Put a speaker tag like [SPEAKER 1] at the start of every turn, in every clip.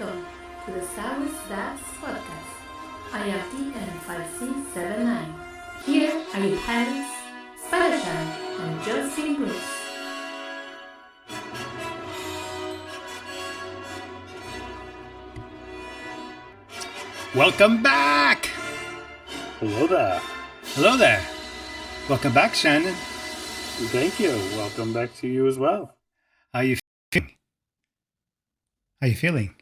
[SPEAKER 1] Welcome to the Star Wars Dads podcast. I am TN5C79. Here are your parents, Spidershan and Josephine Bruce.
[SPEAKER 2] Welcome back!
[SPEAKER 3] Hello there.
[SPEAKER 2] Hello there. Welcome back, Shannon.
[SPEAKER 3] Thank you. Welcome back to you as well.
[SPEAKER 2] How you feeling? How you feeling?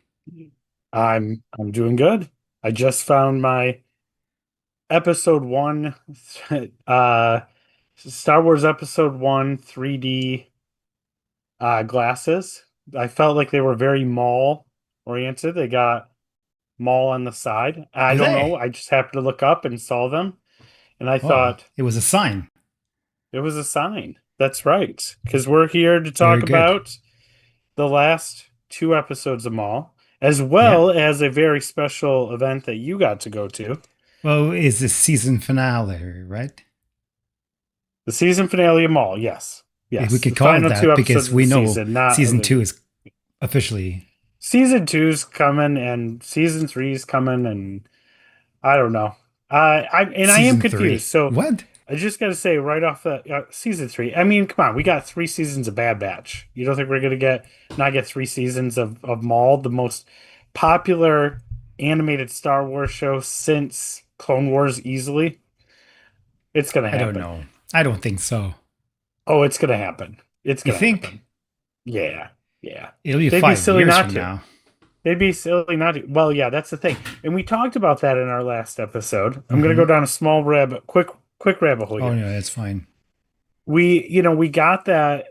[SPEAKER 3] I'm doing good. I just found my episode 1 Star Wars episode 1 3D glasses. I felt like they were very Maul oriented. They got Maul on the side. I don't know. I just happened to look up and saw them, and I thought
[SPEAKER 2] it was a sign.
[SPEAKER 3] it was a sign. That's right. Because we're here to talk about the last 2 episodes of Maul, as well as a very special event that you got to go to.
[SPEAKER 2] Well, it's the season finale, right?
[SPEAKER 3] The season finale of Maul, yes.
[SPEAKER 2] Yes. We could call it that because we know season 2 is officially...
[SPEAKER 3] Season 2's coming, and season 3's coming, and I don't know. I am confused. So
[SPEAKER 2] what?
[SPEAKER 3] I just got to say right off the season 3. I mean, come on, we got 3 seasons of Bad Batch. You don't think we're gonna not get 3 seasons of Maul, the most popular animated Star Wars show since Clone Wars? Easily, it's gonna happen.
[SPEAKER 2] I don't know. I don't think so.
[SPEAKER 3] Oh, it's gonna happen. It's gonna happen. Yeah.
[SPEAKER 2] It'll be 5 years from now.
[SPEAKER 3] They'd be silly not to. Well, yeah, that's the thing. And we talked about that in our last episode. I'm going to go down a small quick rabbit hole here.
[SPEAKER 2] Oh, no, that's fine.
[SPEAKER 3] We got that.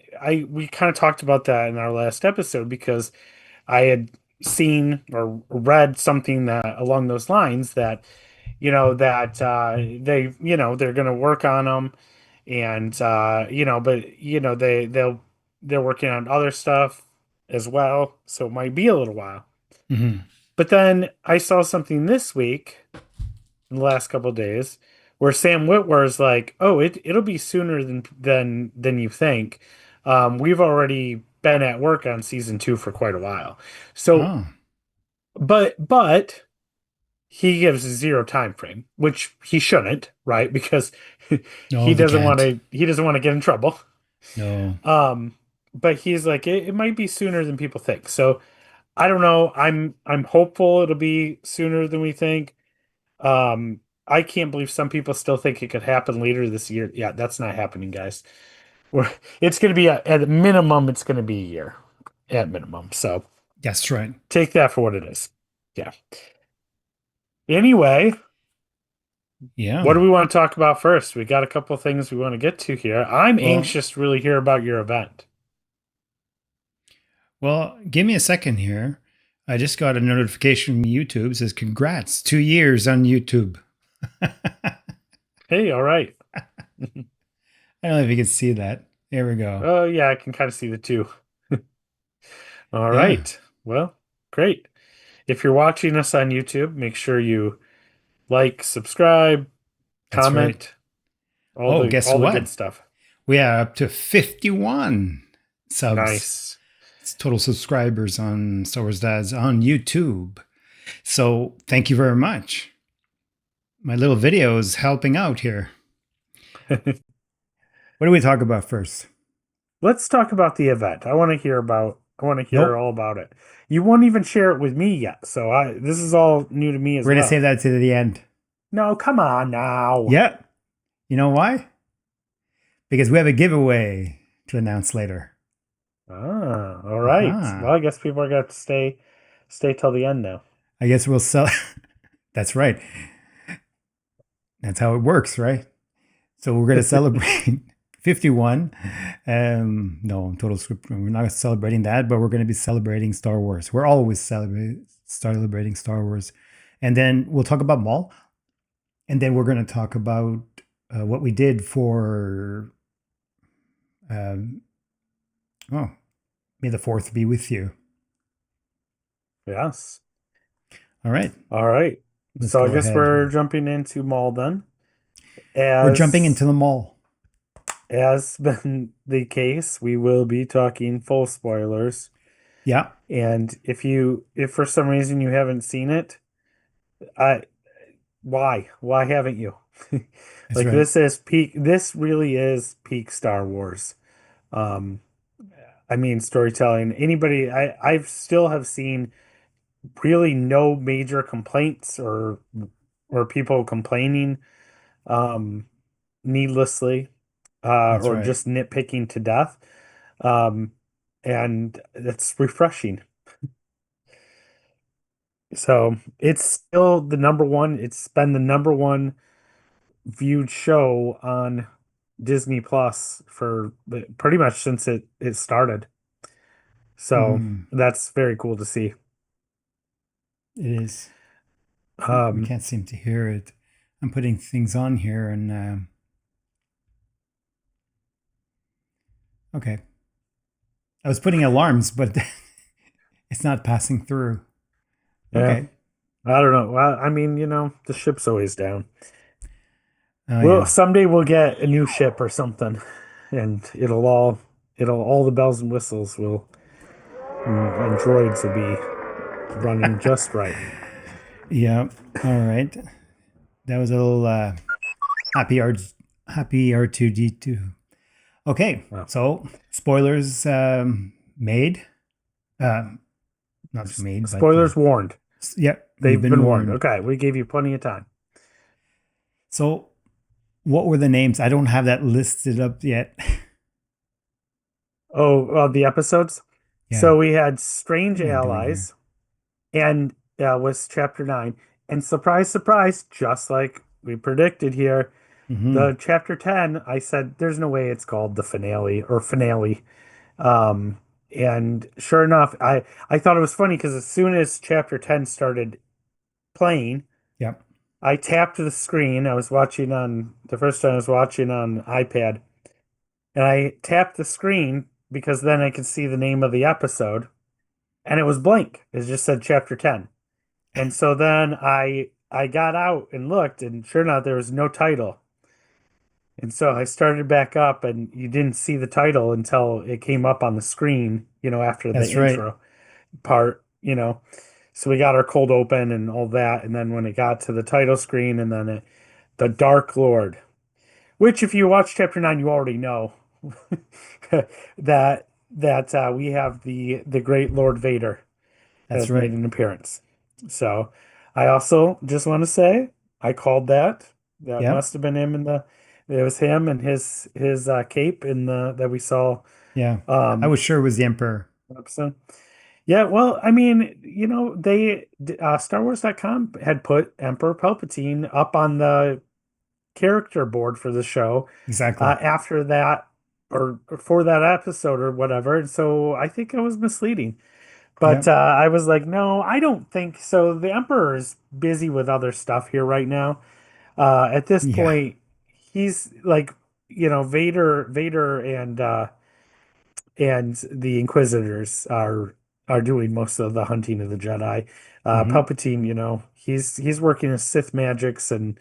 [SPEAKER 3] We kind of talked about that in our last episode because I had seen or read something that along those lines that, they, they're going to work on them and, they're working on other stuff as well. So it might be a little while.
[SPEAKER 2] Mm-hmm.
[SPEAKER 3] But then I saw something this week, in the last couple of days, where Sam Witwer's like, "Oh, it'll be sooner than you think. We've already been at work on season 2 for quite a while." So, but he gives 0 time frame, which he shouldn't, right? Because he doesn't want to get in trouble.
[SPEAKER 2] No.
[SPEAKER 3] But he's like, it might be sooner than people think. So I don't know. I'm hopeful it'll be sooner than we think. I can't believe some people still think it could happen later this year. Yeah, that's not happening, guys. It's going to be at a minimum. It's going to be a year at minimum. So
[SPEAKER 2] that's right.
[SPEAKER 3] Take that for what it is. Yeah. Anyway.
[SPEAKER 2] Yeah.
[SPEAKER 3] What do we want to talk about first? We got a couple of things we want to get to here. I'm anxious to really hear about your event.
[SPEAKER 2] Well, give me a second here. I just got a notification from YouTube. It says, congrats, 2 years on YouTube.
[SPEAKER 3] Hey, all right.
[SPEAKER 2] I don't know if you can see that. There we go.
[SPEAKER 3] Oh, yeah, I can kind of see the 2. All right. Well, great. If you're watching us on YouTube, make sure you like, subscribe, comment, all the good stuff.
[SPEAKER 2] We are up to 51 subs.
[SPEAKER 3] Nice.
[SPEAKER 2] It's total subscribers on Star Wars Dads on YouTube. So thank you very much. My little video is helping out here. What do we talk about first?
[SPEAKER 3] Let's talk about the event. I want to hear all about it. You won't even share it with me yet. So this is all new to me as well.
[SPEAKER 2] We're going to save that to the end.
[SPEAKER 3] No, come on now.
[SPEAKER 2] Yeah. You know why? Because we have a giveaway to announce later.
[SPEAKER 3] Ah, all right. Well, I guess people are going to have to stay till the end now.
[SPEAKER 2] I guess we'll sell. That's right. That's how it works, right? So we're going to celebrate 51. No, total script. We're not celebrating that, but we're going to be celebrating Star Wars. We're always celebrating Star Wars. And then we'll talk about Maul. And then we're going to talk about what we did for... May the 4th be with you.
[SPEAKER 3] Yes.
[SPEAKER 2] All right.
[SPEAKER 3] So I guess we're jumping into Maul then.
[SPEAKER 2] We're jumping into the Maul.
[SPEAKER 3] As been the case, we will be talking full spoilers
[SPEAKER 2] Yeah,
[SPEAKER 3] And if for some reason you haven't seen it, I why haven't you?
[SPEAKER 2] that's
[SPEAKER 3] Like
[SPEAKER 2] right.
[SPEAKER 3] this really is peak Star Wars. Um, I mean storytelling. I still have seen really no major complaints or people complaining um needlessly
[SPEAKER 2] That's
[SPEAKER 3] or
[SPEAKER 2] right.
[SPEAKER 3] just nitpicking to death. Um, and it's refreshing. So it's still the number one. It's been the number one viewed show on Disney Plus for pretty much since it started. So
[SPEAKER 2] Hmm.
[SPEAKER 3] that's very cool to see.
[SPEAKER 2] It is. We
[SPEAKER 3] Um,
[SPEAKER 2] can't seem to hear it. I'm putting things on here, and okay. I was putting alarms, but it's not passing through.
[SPEAKER 3] yeah,
[SPEAKER 2] Okay.
[SPEAKER 3] I don't know. Well, I mean, the ship's always down.
[SPEAKER 2] Oh
[SPEAKER 3] Well,
[SPEAKER 2] yeah.
[SPEAKER 3] someday we'll get a new ship or something, and it'll all the bells and whistles will and droids will be running just right.
[SPEAKER 2] Yeah. All right. That was a little happy R happy R2D2. Okay.
[SPEAKER 3] Wow.
[SPEAKER 2] So spoilers made. Uh, not made, but
[SPEAKER 3] Spoilers warned.
[SPEAKER 2] yeah, you've
[SPEAKER 3] They've
[SPEAKER 2] been
[SPEAKER 3] been warned.
[SPEAKER 2] warned.
[SPEAKER 3] Okay, we gave you plenty of time.
[SPEAKER 2] So what were the names? I don't have that listed up yet.
[SPEAKER 3] Oh, the episodes.
[SPEAKER 2] Yeah.
[SPEAKER 3] So we had
[SPEAKER 2] What
[SPEAKER 3] Strange
[SPEAKER 2] am I doing here?
[SPEAKER 3] Allies, and was chapter 9. And surprise, surprise, just like we predicted here,
[SPEAKER 2] Mm-hmm.
[SPEAKER 3] the chapter 10, I said there's no way it's called the finale or finale. Um, and sure enough, I thought it was funny because as soon as chapter 10 started playing,
[SPEAKER 2] Yep.
[SPEAKER 3] I tapped the screen. I was watching on the first time I was watching on iPad, and I tapped the screen because then I could see the name of the episode, and it was blank. It just said chapter 10. And so then I got out and looked, and sure enough, there was no title. And so I started back up, and you didn't see the title until it came up on the screen, after the
[SPEAKER 2] That's right.
[SPEAKER 3] intro part. So we got our cold open and all that, and then when it got to the title screen, and then the Dark Lord, which if you watch chapter 9, you already know that we have the great Lord Vader
[SPEAKER 2] That's
[SPEAKER 3] has made
[SPEAKER 2] right.
[SPEAKER 3] an appearance. So I also just want to say I called that. That
[SPEAKER 2] Yep.
[SPEAKER 3] must have been him in the. It was him and his cape in the that we saw
[SPEAKER 2] Yeah. I
[SPEAKER 3] um
[SPEAKER 2] was sure it was the Emperor.
[SPEAKER 3] episode. Yeah, well, I mean, they StarWars.com had put Emperor Palpatine up on the character board for the show
[SPEAKER 2] Exactly.
[SPEAKER 3] after that or for that episode or whatever. And so I think it was misleading. But
[SPEAKER 2] Yep.
[SPEAKER 3] I was like, no, I don't think so. The Emperor is busy with other stuff here right now. At this
[SPEAKER 2] Yeah.
[SPEAKER 3] point, he's like, Vader and the Inquisitors are doing most of the hunting of the Jedi.
[SPEAKER 2] Hmm.
[SPEAKER 3] Palpatine, he's working his Sith magics and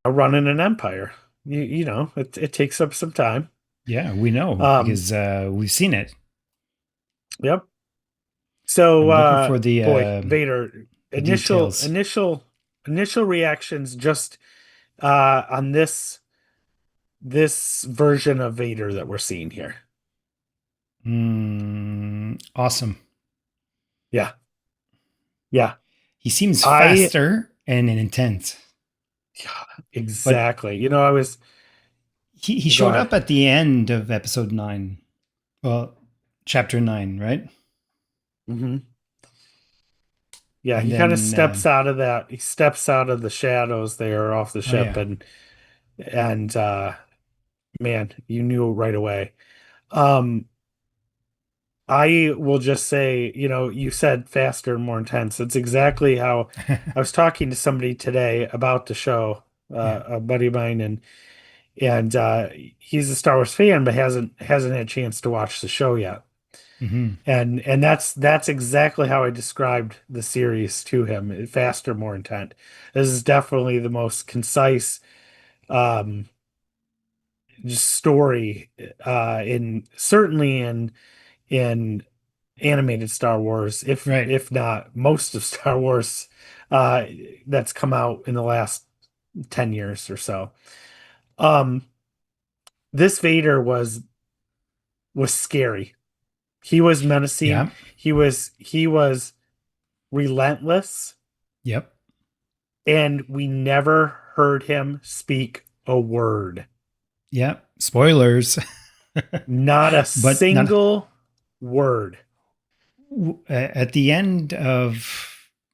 [SPEAKER 3] running an empire. It takes up some time.
[SPEAKER 2] Yeah, we know
[SPEAKER 3] Um,
[SPEAKER 2] because we've seen it.
[SPEAKER 3] yep. So,
[SPEAKER 2] I'm looking for
[SPEAKER 3] boy, Vader,
[SPEAKER 2] the
[SPEAKER 3] initial
[SPEAKER 2] details.
[SPEAKER 3] initial initial reactions just on this version of Vader that we're seeing here.
[SPEAKER 2] Awesome.
[SPEAKER 3] Yeah, yeah.
[SPEAKER 2] He seems
[SPEAKER 3] I
[SPEAKER 2] faster and intense,
[SPEAKER 3] yeah,
[SPEAKER 2] but
[SPEAKER 3] exactly. I was
[SPEAKER 2] he
[SPEAKER 3] go
[SPEAKER 2] showed
[SPEAKER 3] ahead.
[SPEAKER 2] up at the end of episode 9. Well, chapter 9, right?
[SPEAKER 3] Hmm. Yeah,
[SPEAKER 2] And
[SPEAKER 3] he kind of
[SPEAKER 2] then,
[SPEAKER 3] steps out of that. He steps out of the shadows there off the
[SPEAKER 2] oh
[SPEAKER 3] ship,
[SPEAKER 2] yeah.
[SPEAKER 3] and man, you knew right away. Um, I will just say, you said faster and more intense. It's exactly how I was talking to somebody today about the show,
[SPEAKER 2] Yeah.
[SPEAKER 3] a buddy of mine, and he's a Star Wars fan, but hasn't had a chance to watch the show yet.
[SPEAKER 2] Hmm.
[SPEAKER 3] And that's exactly how I described the series to him. Faster, more intent. This is definitely the most concise um story in certainly in animated Star Wars, if
[SPEAKER 2] Right.
[SPEAKER 3] if not most of Star Wars, uh, that's come out in the last 10 years or so. Um, this Vader was scary. He was menacing.
[SPEAKER 2] Yeah.
[SPEAKER 3] He was relentless,
[SPEAKER 2] Yep.
[SPEAKER 3] and we never heard him speak a word.
[SPEAKER 2] Yep. Spoilers.
[SPEAKER 3] Not a
[SPEAKER 2] But not
[SPEAKER 3] single word.
[SPEAKER 2] at the end of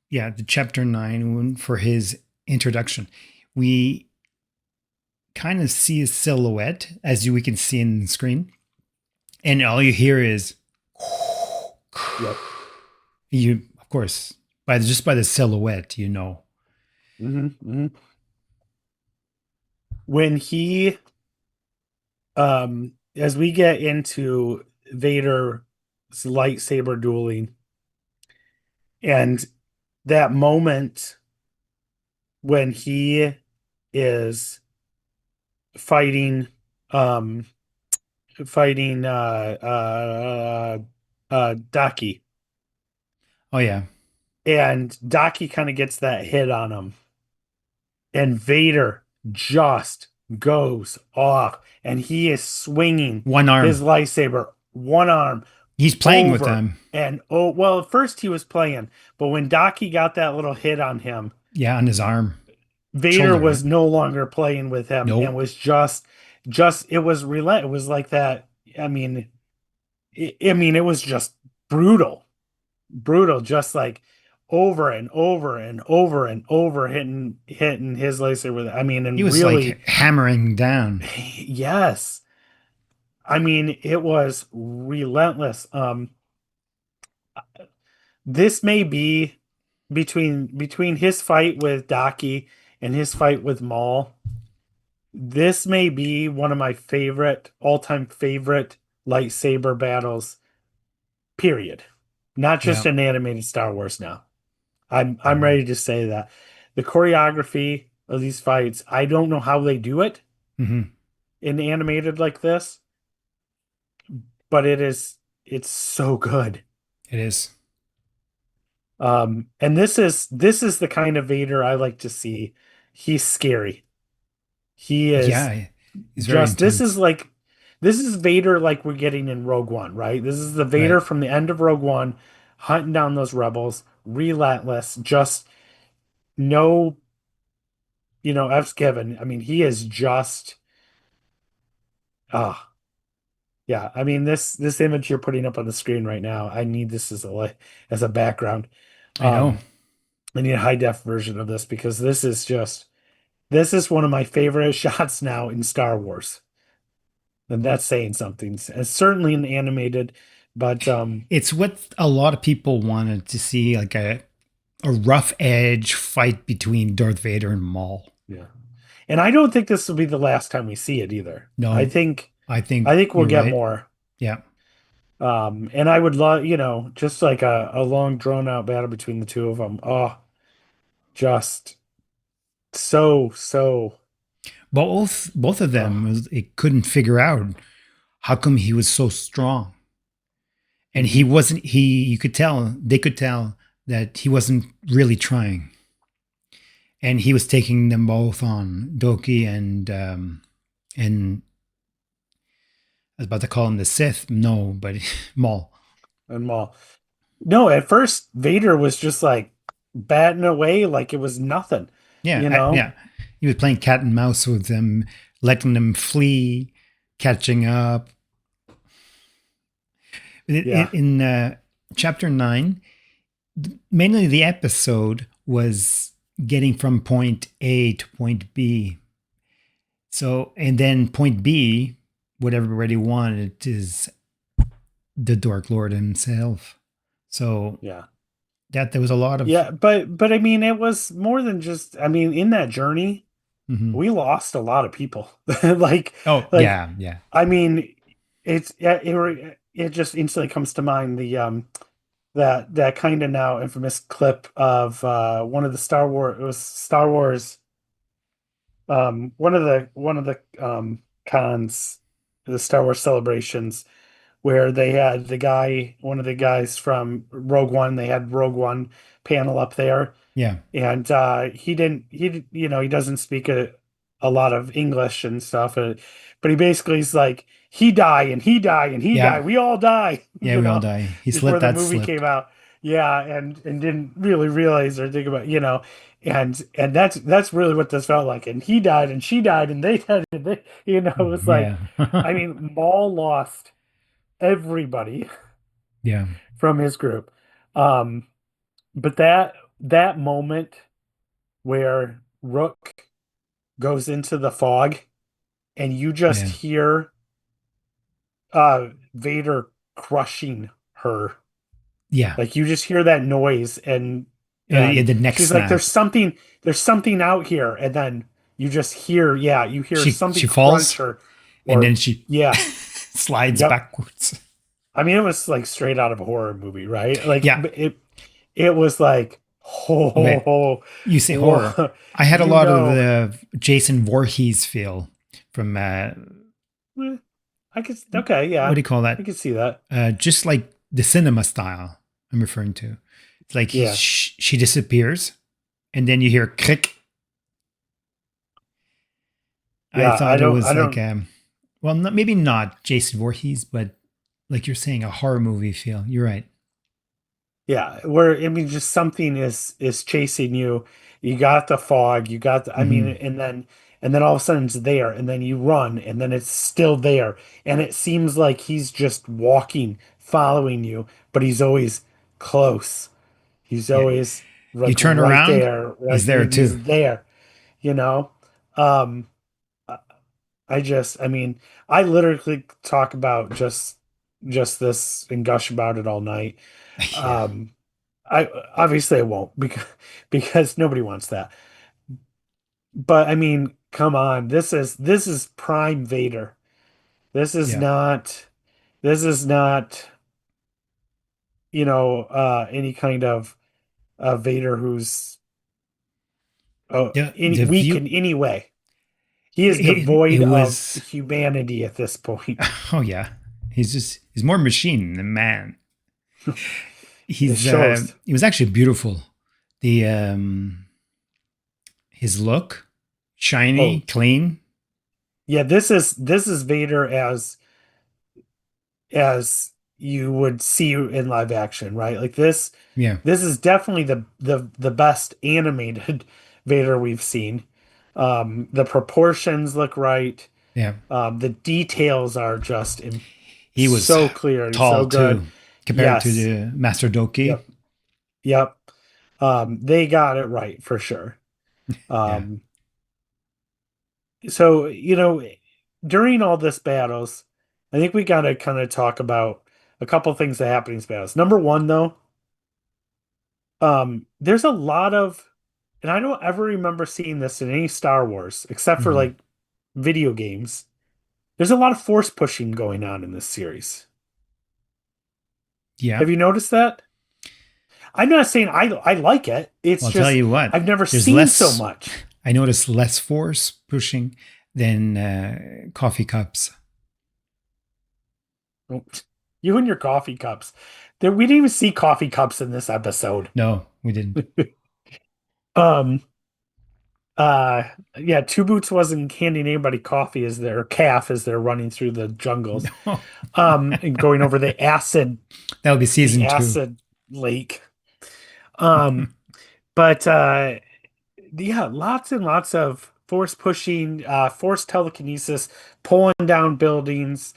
[SPEAKER 2] the chapter 9 for his introduction, we kind of see his silhouette as we can see in the screen, and all you hear is
[SPEAKER 3] Yep.
[SPEAKER 2] you, of course, by the silhouette,
[SPEAKER 3] Hmm. When he as we get into Vader's lightsaber dueling and that moment when he is fighting um fighting Daki,
[SPEAKER 2] Oh yeah,
[SPEAKER 3] and Daki kind of gets that hit on him, and Vader just goes off, and he is swinging
[SPEAKER 2] one
[SPEAKER 3] his
[SPEAKER 2] arm.
[SPEAKER 3] lightsaber, one arm
[SPEAKER 2] He's playing with
[SPEAKER 3] over
[SPEAKER 2] them.
[SPEAKER 3] and oh well, at first he was playing, but when Daki got that little hit on him,
[SPEAKER 2] Yeah, on his arm,
[SPEAKER 3] Vader
[SPEAKER 2] shoulder, right?
[SPEAKER 3] was no longer playing with him and
[SPEAKER 2] Nope.
[SPEAKER 3] was just it was relent. It was like that. I mean, it was just brutal, brutal, just like over and over and over and over hitting his laser with. I mean,
[SPEAKER 2] He
[SPEAKER 3] and
[SPEAKER 2] was
[SPEAKER 3] really,
[SPEAKER 2] like hammering down.
[SPEAKER 3] yes. I mean, it was relentless. This may be between his fight with Daki and his fight with Maul. This may be one of my favorite all-time favorite lightsaber battles, period. Not just
[SPEAKER 2] Yeah.
[SPEAKER 3] an animated Star Wars now. I'm
[SPEAKER 2] No.
[SPEAKER 3] ready to say that. The choreography of these fights, I don't know how they do it
[SPEAKER 2] Hmm.
[SPEAKER 3] in animated like this, but it's so good.
[SPEAKER 2] It is.
[SPEAKER 3] And this is the kind of Vader I like to see. He's scary. He is
[SPEAKER 2] Yeah, he's very
[SPEAKER 3] just
[SPEAKER 2] intense.
[SPEAKER 3] this is Vader like we're getting in Rogue One, right? This is the Vader
[SPEAKER 2] Right.
[SPEAKER 3] from the end of Rogue One, hunting down those rebels, relentless, just no, F's given. I mean, he is just ah yeah. I mean, this image you're putting up on the screen right now, I need this as a background.
[SPEAKER 2] I know.
[SPEAKER 3] Um, I need a high def version of this because this is one of my favorite shots now in Star Wars. And that's saying something. It's certainly an animated, but
[SPEAKER 2] It's what a lot of people wanted to see, like a rough edge fight between Darth Vader and Maul.
[SPEAKER 3] yeah. And I don't think this will be the last time we see it either. I
[SPEAKER 2] No,
[SPEAKER 3] think
[SPEAKER 2] I think
[SPEAKER 3] I think we'll
[SPEAKER 2] you're
[SPEAKER 3] get
[SPEAKER 2] right.
[SPEAKER 3] more.
[SPEAKER 2] Yeah,
[SPEAKER 3] And I would love, just like a long drawn out battle between the two of them. Oh, just so
[SPEAKER 2] both of them
[SPEAKER 3] oh.
[SPEAKER 2] was it couldn't figure out how come he was so strong, and he
[SPEAKER 3] Mhm.
[SPEAKER 2] wasn't. He you could tell they could tell that he wasn't really trying, and he was taking them both on, Doki and I was about to call him the Sith. No, but Maul.
[SPEAKER 3] And Maul. No, at first Vader was just like batting away like it was nothing,
[SPEAKER 2] Yeah,
[SPEAKER 3] you know?
[SPEAKER 2] yeah. He was playing cat and mouse with them, letting them flee, catching up.
[SPEAKER 3] Yeah.
[SPEAKER 2] In chapter 9, mainly the episode was getting from point A to point B. So, and then point B, what everybody wanted is the Dark Lord himself. So
[SPEAKER 3] Yeah.
[SPEAKER 2] that there was a lot of.
[SPEAKER 3] Yeah, but I mean it was more than just I mean in that journey
[SPEAKER 2] Mhm.
[SPEAKER 3] we lost a lot of people. Like
[SPEAKER 2] Oh
[SPEAKER 3] like
[SPEAKER 2] yeah, yeah,
[SPEAKER 3] I mean it just instantly comes to mind the that kind of now infamous clip of one of the Star Wars it was Star Wars one of the cons the Star Wars celebrations where they had one of the guys from Rogue One. They had Rogue One panel up there,
[SPEAKER 2] Yeah.
[SPEAKER 3] and he doesn't speak a lot of English and stuff, but he basically is like he die and he die and he die,
[SPEAKER 2] Yeah.
[SPEAKER 3] we all die,
[SPEAKER 2] Yeah, we all die. He's
[SPEAKER 3] before
[SPEAKER 2] let
[SPEAKER 3] the
[SPEAKER 2] that
[SPEAKER 3] movie
[SPEAKER 2] slip.
[SPEAKER 3] came out. Yeah, and didn't really realize or think about, and that's really what this felt like. And he died and she died and they died and it was like,
[SPEAKER 2] Yeah.
[SPEAKER 3] I mean, Maul lost everybody
[SPEAKER 2] Yeah.
[SPEAKER 3] from his group. Um, but that moment where Rook goes into the fog and you just
[SPEAKER 2] Yeah.
[SPEAKER 3] hear Vader crushing her.
[SPEAKER 2] Yeah.
[SPEAKER 3] Like you just hear that noise and
[SPEAKER 2] Yeah,
[SPEAKER 3] and
[SPEAKER 2] the neck
[SPEAKER 3] she's like,
[SPEAKER 2] snap.
[SPEAKER 3] there's something out here, and then you just hear, yeah, you hear
[SPEAKER 2] She
[SPEAKER 3] something crunch
[SPEAKER 2] falls and
[SPEAKER 3] or
[SPEAKER 2] then she
[SPEAKER 3] yeah,
[SPEAKER 2] slides
[SPEAKER 3] yep.
[SPEAKER 2] backwards.
[SPEAKER 3] I mean, it was like straight out of a horror movie, right? Like
[SPEAKER 2] Yeah.
[SPEAKER 3] it was like,
[SPEAKER 2] Okay.
[SPEAKER 3] oh,
[SPEAKER 2] You say horror.
[SPEAKER 3] whoa,
[SPEAKER 2] I had a
[SPEAKER 3] you
[SPEAKER 2] lot of
[SPEAKER 3] know.
[SPEAKER 2] the Jason Voorhees feel from
[SPEAKER 3] Eh, I could, okay,
[SPEAKER 2] what
[SPEAKER 3] yeah,
[SPEAKER 2] do you call
[SPEAKER 3] I
[SPEAKER 2] that?
[SPEAKER 3] could see that.
[SPEAKER 2] Just like the cinema style I'm referring to. It's like
[SPEAKER 3] Yeah,
[SPEAKER 2] she disappears and then you hear click. I
[SPEAKER 3] yeah. I
[SPEAKER 2] thought it
[SPEAKER 3] don't, I
[SPEAKER 2] was like
[SPEAKER 3] don't.
[SPEAKER 2] well, not, maybe not Jason Voorhees, but like you're saying, a horror movie feel. You're right.
[SPEAKER 3] Yeah, where I mean, just something is chasing you. You got the fog. You got I mean,
[SPEAKER 2] Hmm.
[SPEAKER 3] and then all of a sudden it's there, and then you run, and then it's still there, and it seems like he's just walking, following you, but he's always close. He's
[SPEAKER 2] Yeah.
[SPEAKER 3] always
[SPEAKER 2] You
[SPEAKER 3] like
[SPEAKER 2] turn
[SPEAKER 3] right
[SPEAKER 2] around,
[SPEAKER 3] there.
[SPEAKER 2] he's
[SPEAKER 3] Like
[SPEAKER 2] there too.
[SPEAKER 3] he's there, you know. Um, I mean, I literally talk about just this and gush about it all night.
[SPEAKER 2] Yeah.
[SPEAKER 3] Um, I obviously I won't because nobody wants that. But I mean, come on. This is prime Vader. This is
[SPEAKER 2] Yeah.
[SPEAKER 3] not this is not, any kind of Vader who's
[SPEAKER 2] Yeah.
[SPEAKER 3] any
[SPEAKER 2] The
[SPEAKER 3] weak in
[SPEAKER 2] view.
[SPEAKER 3] any way. He is
[SPEAKER 2] It
[SPEAKER 3] devoid of
[SPEAKER 2] was.
[SPEAKER 3] humanity at this point.
[SPEAKER 2] Oh yeah. He's more machine than man.
[SPEAKER 3] It shows.
[SPEAKER 2] He was actually beautiful. The his look, shiny,
[SPEAKER 3] Oh,
[SPEAKER 2] clean.
[SPEAKER 3] yeah, this is Vader as you would see in live action, right? Like this
[SPEAKER 2] Yeah.
[SPEAKER 3] this is definitely the best animated Vader we've seen. The proportions look right.
[SPEAKER 2] Yeah.
[SPEAKER 3] The details are just
[SPEAKER 2] He was
[SPEAKER 3] so clear and so
[SPEAKER 2] tall
[SPEAKER 3] good.
[SPEAKER 2] too, compared to
[SPEAKER 3] Yes.
[SPEAKER 2] the Master Doki.
[SPEAKER 3] Yep. Yep. They got it right for sure.
[SPEAKER 2] Yeah.
[SPEAKER 3] Um, so, during all this battles, I think we got to kind of talk about a couple things that happen in these battles. Number one, though, there's a lot of, and I don't ever remember seeing this in any Star Wars except for
[SPEAKER 2] Mhm.
[SPEAKER 3] like video games. There's a lot of force pushing going on in this series.
[SPEAKER 2] Yeah.
[SPEAKER 3] Have you noticed that? I'm not saying I like it. It's
[SPEAKER 2] Well, I'll tell
[SPEAKER 3] just
[SPEAKER 2] you what.
[SPEAKER 3] I've never
[SPEAKER 2] There's
[SPEAKER 3] seen so
[SPEAKER 2] less.
[SPEAKER 3] much.
[SPEAKER 2] I noticed less force pushing than coffee cups.
[SPEAKER 3] You and your coffee cups. There, we didn't even see coffee cups in this episode.
[SPEAKER 2] No, we didn't.
[SPEAKER 3] Um, uh, yeah, Two Boots wasn't handing anybody coffee as their calf as they're running through the jungles.
[SPEAKER 2] No.
[SPEAKER 3] And going over
[SPEAKER 2] That'll be
[SPEAKER 3] the
[SPEAKER 2] season two.
[SPEAKER 3] acid lake. Um, but yeah, lots and lots of force pushing, force telekinesis, pulling down buildings,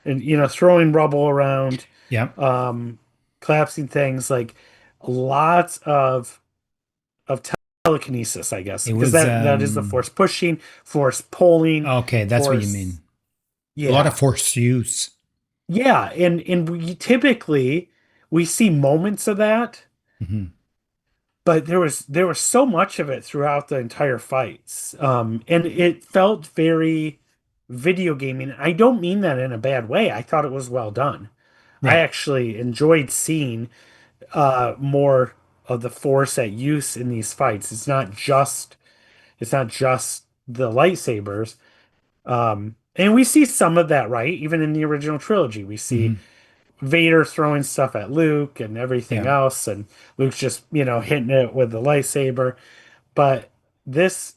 [SPEAKER 3] and throwing rubble around,
[SPEAKER 2] Yeah.
[SPEAKER 3] um, collapsing things, like lots of telekinesis, I guess,
[SPEAKER 2] It
[SPEAKER 3] because
[SPEAKER 2] was
[SPEAKER 3] that is the force pushing, force pulling,
[SPEAKER 2] okay, that's what you
[SPEAKER 3] force,
[SPEAKER 2] mean. A lot of
[SPEAKER 3] yeah.
[SPEAKER 2] force use.
[SPEAKER 3] Yeah, and we see moments of that,
[SPEAKER 2] Hmm.
[SPEAKER 3] but there was so much of it throughout the entire fights. And it felt very video gaming. I don't mean that in a bad way. I thought it was well done. I
[SPEAKER 2] Right.
[SPEAKER 3] actually enjoyed seeing more of the force at use in these fights. It's not just the lightsabers. And we see some of that, right? Even in the original trilogy, we see
[SPEAKER 2] Hmm.
[SPEAKER 3] Vader throwing stuff at Luke and everything
[SPEAKER 2] Yeah.
[SPEAKER 3] else, and Luke's just, hitting it with the lightsaber. But this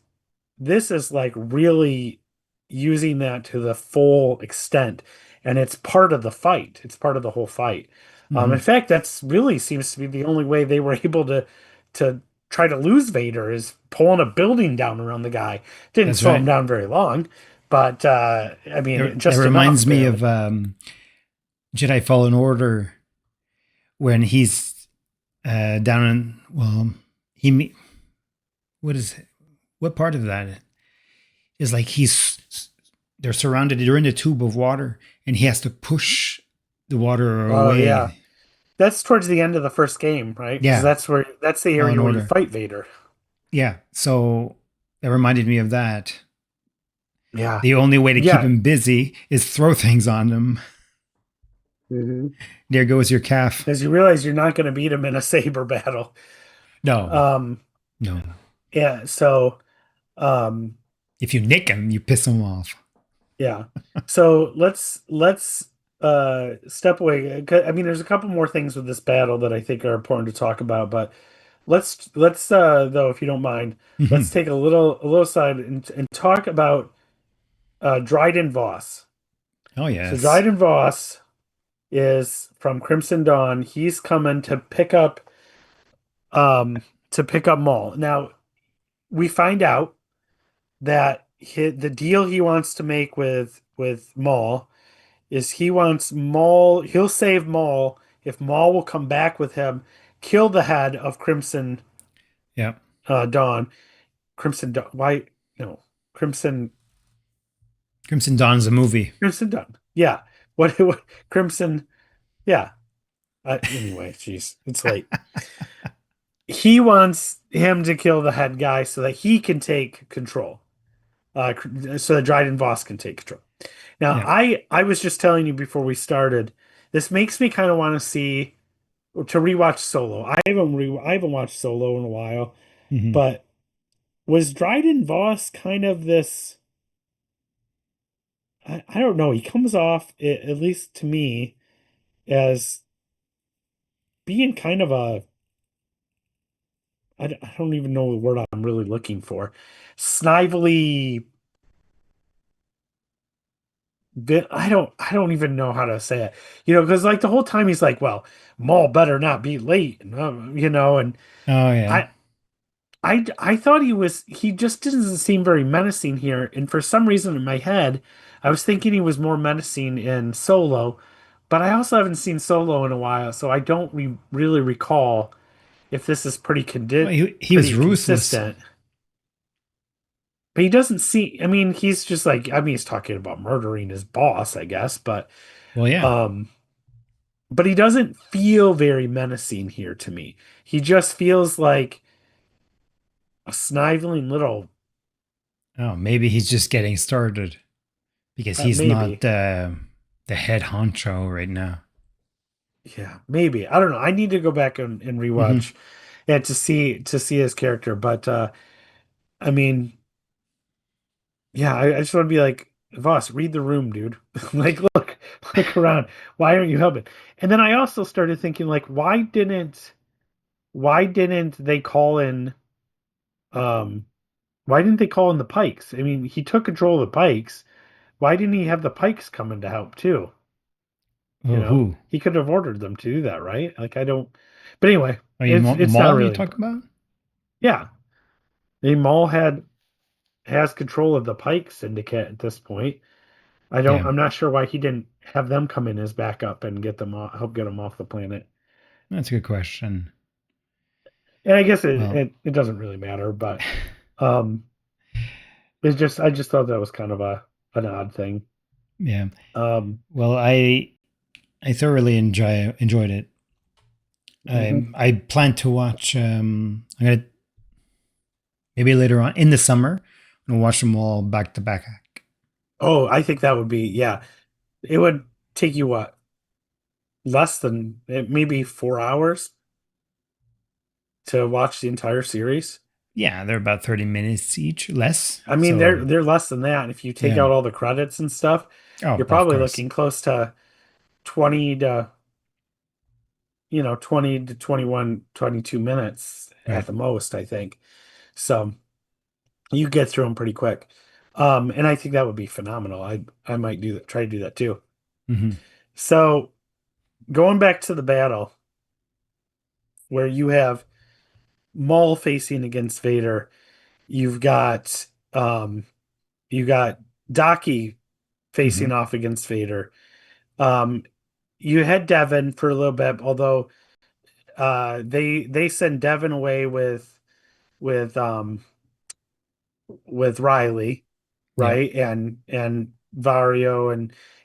[SPEAKER 3] this is like really using that to the full extent, and it's part of the fight. It's part of the whole fight. In
[SPEAKER 2] Hmm.
[SPEAKER 3] fact, that's really seems to be the only way they were able to try to lose Vader is pulling a building down around the guy. Didn't
[SPEAKER 2] That's
[SPEAKER 3] slow him
[SPEAKER 2] right.
[SPEAKER 3] down very long, but I mean,
[SPEAKER 2] That
[SPEAKER 3] just enough,
[SPEAKER 2] reminds me
[SPEAKER 3] barely.
[SPEAKER 2] of Jedi Fallen Order when he's down in, well, what is it? What part of that is like they're surrounded, they're in a tube of water and he has to push the water
[SPEAKER 3] Oh yeah,
[SPEAKER 2] away.
[SPEAKER 3] that's towards the end of the first game, right? Because
[SPEAKER 2] Yeah,
[SPEAKER 3] that's the
[SPEAKER 2] Fallen
[SPEAKER 3] area where you
[SPEAKER 2] Order.
[SPEAKER 3] fight Vader.
[SPEAKER 2] Yeah, so that reminded me of that.
[SPEAKER 3] Yeah,
[SPEAKER 2] The only way to keep
[SPEAKER 3] yeah.
[SPEAKER 2] him busy is throw things on him.
[SPEAKER 3] hmm
[SPEAKER 2] There goes your calf.
[SPEAKER 3] Because you realize you're not going to beat him in a saber battle.
[SPEAKER 2] No,
[SPEAKER 3] Um,
[SPEAKER 2] no.
[SPEAKER 3] yeah. So, um,
[SPEAKER 2] If you nick him, you piss him off.
[SPEAKER 3] yeah. So let's step away. I mean, there's a couple more things with this battle that I think are important to talk about, but let's though, if you don't mind, let's
[SPEAKER 2] Mhm.
[SPEAKER 3] take a little side and talk about Dryden Voss.
[SPEAKER 2] Oh,
[SPEAKER 3] So
[SPEAKER 2] yes.
[SPEAKER 3] Dryden Voss is from Crimson Dawn. He's coming um to pick up Maul. Now we find out that the deal he wants to make with Maul is he wants Maul. He'll save Maul if Maul will come back with him, kill the head of Crimson
[SPEAKER 2] Yeah.
[SPEAKER 3] Dawn. Crimson Dawn. Why? No, Crimson
[SPEAKER 2] Crimson Dawn's a movie.
[SPEAKER 3] Crimson Dawn. Yeah. What Crimson? Yeah. Anyway, jeez, it's late. He wants him to kill the head guy so that he can take control. So that Dryden Voss can take control. Now,
[SPEAKER 2] Yeah.
[SPEAKER 3] I was just telling you before we started, this makes me kind of want to rewatch Solo. I haven't watched Solo in a while,
[SPEAKER 2] Hmm.
[SPEAKER 3] but was Dryden Voss kind of this? I don't know. He comes off, at least to me, as being kind of I don't even know the word I'm really looking for. Snively bit. I don't even know how to say it. Because like the whole time he's like, well, Maul better not be late, and
[SPEAKER 2] Oh, yeah.
[SPEAKER 3] I I thought he just doesn't seem very menacing here. And for some reason in my head, I was thinking he was more menacing in Solo, but I also haven't seen Solo in a while, so I don't really recall if this is
[SPEAKER 2] Well, he was
[SPEAKER 3] pretty
[SPEAKER 2] ruthless.
[SPEAKER 3] consistent. But he doesn't see, I mean, he's just like, I mean, he's talking about murdering his boss, I guess,
[SPEAKER 2] Well, yeah.
[SPEAKER 3] um, but he doesn't feel very menacing here to me. He just feels like a sniveling little,
[SPEAKER 2] Oh, maybe he's just getting started because he's not
[SPEAKER 3] maybe.
[SPEAKER 2] the head honcho right now.
[SPEAKER 3] Yeah, maybe. I don't know. I need to go back and
[SPEAKER 2] Hmm.
[SPEAKER 3] rewatch and to see his character. But I mean, yeah, I just want to be like, Voss, read the room, dude. Like, look around. Why aren't you helping? And then I also started thinking, like, why didn't they call in um why didn't they call in the Pikes? I mean, he took control of the Pikes. Why didn't he have the Pikes come in to help too?
[SPEAKER 2] Oh, who?
[SPEAKER 3] He could have ordered them to do that, right? Like I don't but anyway,
[SPEAKER 2] Are you
[SPEAKER 3] it's not
[SPEAKER 2] Maul you
[SPEAKER 3] really
[SPEAKER 2] talk
[SPEAKER 3] important.
[SPEAKER 2] about?
[SPEAKER 3] Yeah. Maul has control of the Pike Syndicate at this point.
[SPEAKER 2] Yeah,
[SPEAKER 3] I'm not sure why he didn't have them come in as backup and help get them off the planet.
[SPEAKER 2] that's a good question.
[SPEAKER 3] And I guess it,
[SPEAKER 2] Well,
[SPEAKER 3] it, it doesn't really matter, but um I just thought that was kind of an odd thing.
[SPEAKER 2] yeah.
[SPEAKER 3] Um
[SPEAKER 2] Well, I thoroughly enjoyed it.
[SPEAKER 3] mhm.
[SPEAKER 2] I plan to watch. I'm gonna maybe later on in the summer. I'm gonna watch them all back to back.
[SPEAKER 3] Oh, I think that would be, yeah. It would take you what? Less than maybe 4 hours to watch the entire series.
[SPEAKER 2] Yeah, they're about 30 minutes each, less.
[SPEAKER 3] I mean,
[SPEAKER 2] So,
[SPEAKER 3] they're less than that. And if you take
[SPEAKER 2] yeah.
[SPEAKER 3] out all the credits and stuff,
[SPEAKER 2] Oh,
[SPEAKER 3] you're
[SPEAKER 2] of
[SPEAKER 3] probably
[SPEAKER 2] course.
[SPEAKER 3] looking close to 20 to, 20 to 21, 22 minutes at
[SPEAKER 2] Right.
[SPEAKER 3] the most, I think. So you get through them pretty quick. And I think that would be phenomenal. I might do that, try to do that too.
[SPEAKER 2] Hmm.
[SPEAKER 3] So going back to the battle where Maul facing against Vader, you've got um you got Daki facing
[SPEAKER 2] Hmm.
[SPEAKER 3] off against Vader. Um you had Devin for a little bit, although they send Devin away with um with Riley,
[SPEAKER 2] Yep.
[SPEAKER 3] right? And Vario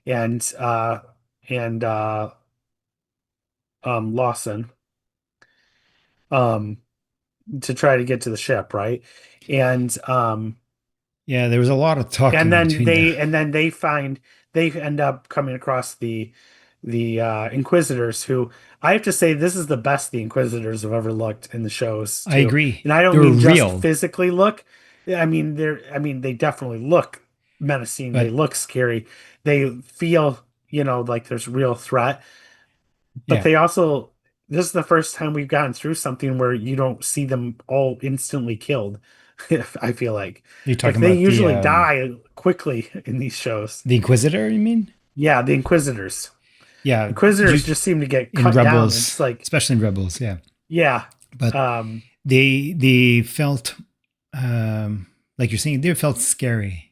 [SPEAKER 3] and uh and Lawson um to try to get to the ship, right? And
[SPEAKER 2] Yeah, there was a lot of
[SPEAKER 3] and
[SPEAKER 2] talking
[SPEAKER 3] then
[SPEAKER 2] between the.
[SPEAKER 3] they end up coming across the Inquisitors, who I have to say this is the best the Inquisitors have ever looked in the shows
[SPEAKER 2] I
[SPEAKER 3] too.
[SPEAKER 2] agree.
[SPEAKER 3] And I
[SPEAKER 2] They
[SPEAKER 3] don't
[SPEAKER 2] were
[SPEAKER 3] mean just
[SPEAKER 2] real,
[SPEAKER 3] physically look. I mean they definitely look menacing. They
[SPEAKER 2] but
[SPEAKER 3] look scary. They feel, like there's real threat. But
[SPEAKER 2] yeah,
[SPEAKER 3] they also this is the first time we've gotten through something where you don't see them all instantly killed. I feel
[SPEAKER 2] you're
[SPEAKER 3] like
[SPEAKER 2] talking
[SPEAKER 3] they
[SPEAKER 2] about
[SPEAKER 3] usually die quickly in these shows.
[SPEAKER 2] the Inquisitor, you mean?
[SPEAKER 3] Yeah, the Inquisitors.
[SPEAKER 2] Yeah,
[SPEAKER 3] Inquisitors
[SPEAKER 2] you
[SPEAKER 3] just seem to get
[SPEAKER 2] in
[SPEAKER 3] cut down. It's
[SPEAKER 2] Rebels,
[SPEAKER 3] like,
[SPEAKER 2] especially in Rebels, yeah.
[SPEAKER 3] yeah,
[SPEAKER 2] But
[SPEAKER 3] um,
[SPEAKER 2] they felt like you're saying, they felt scary.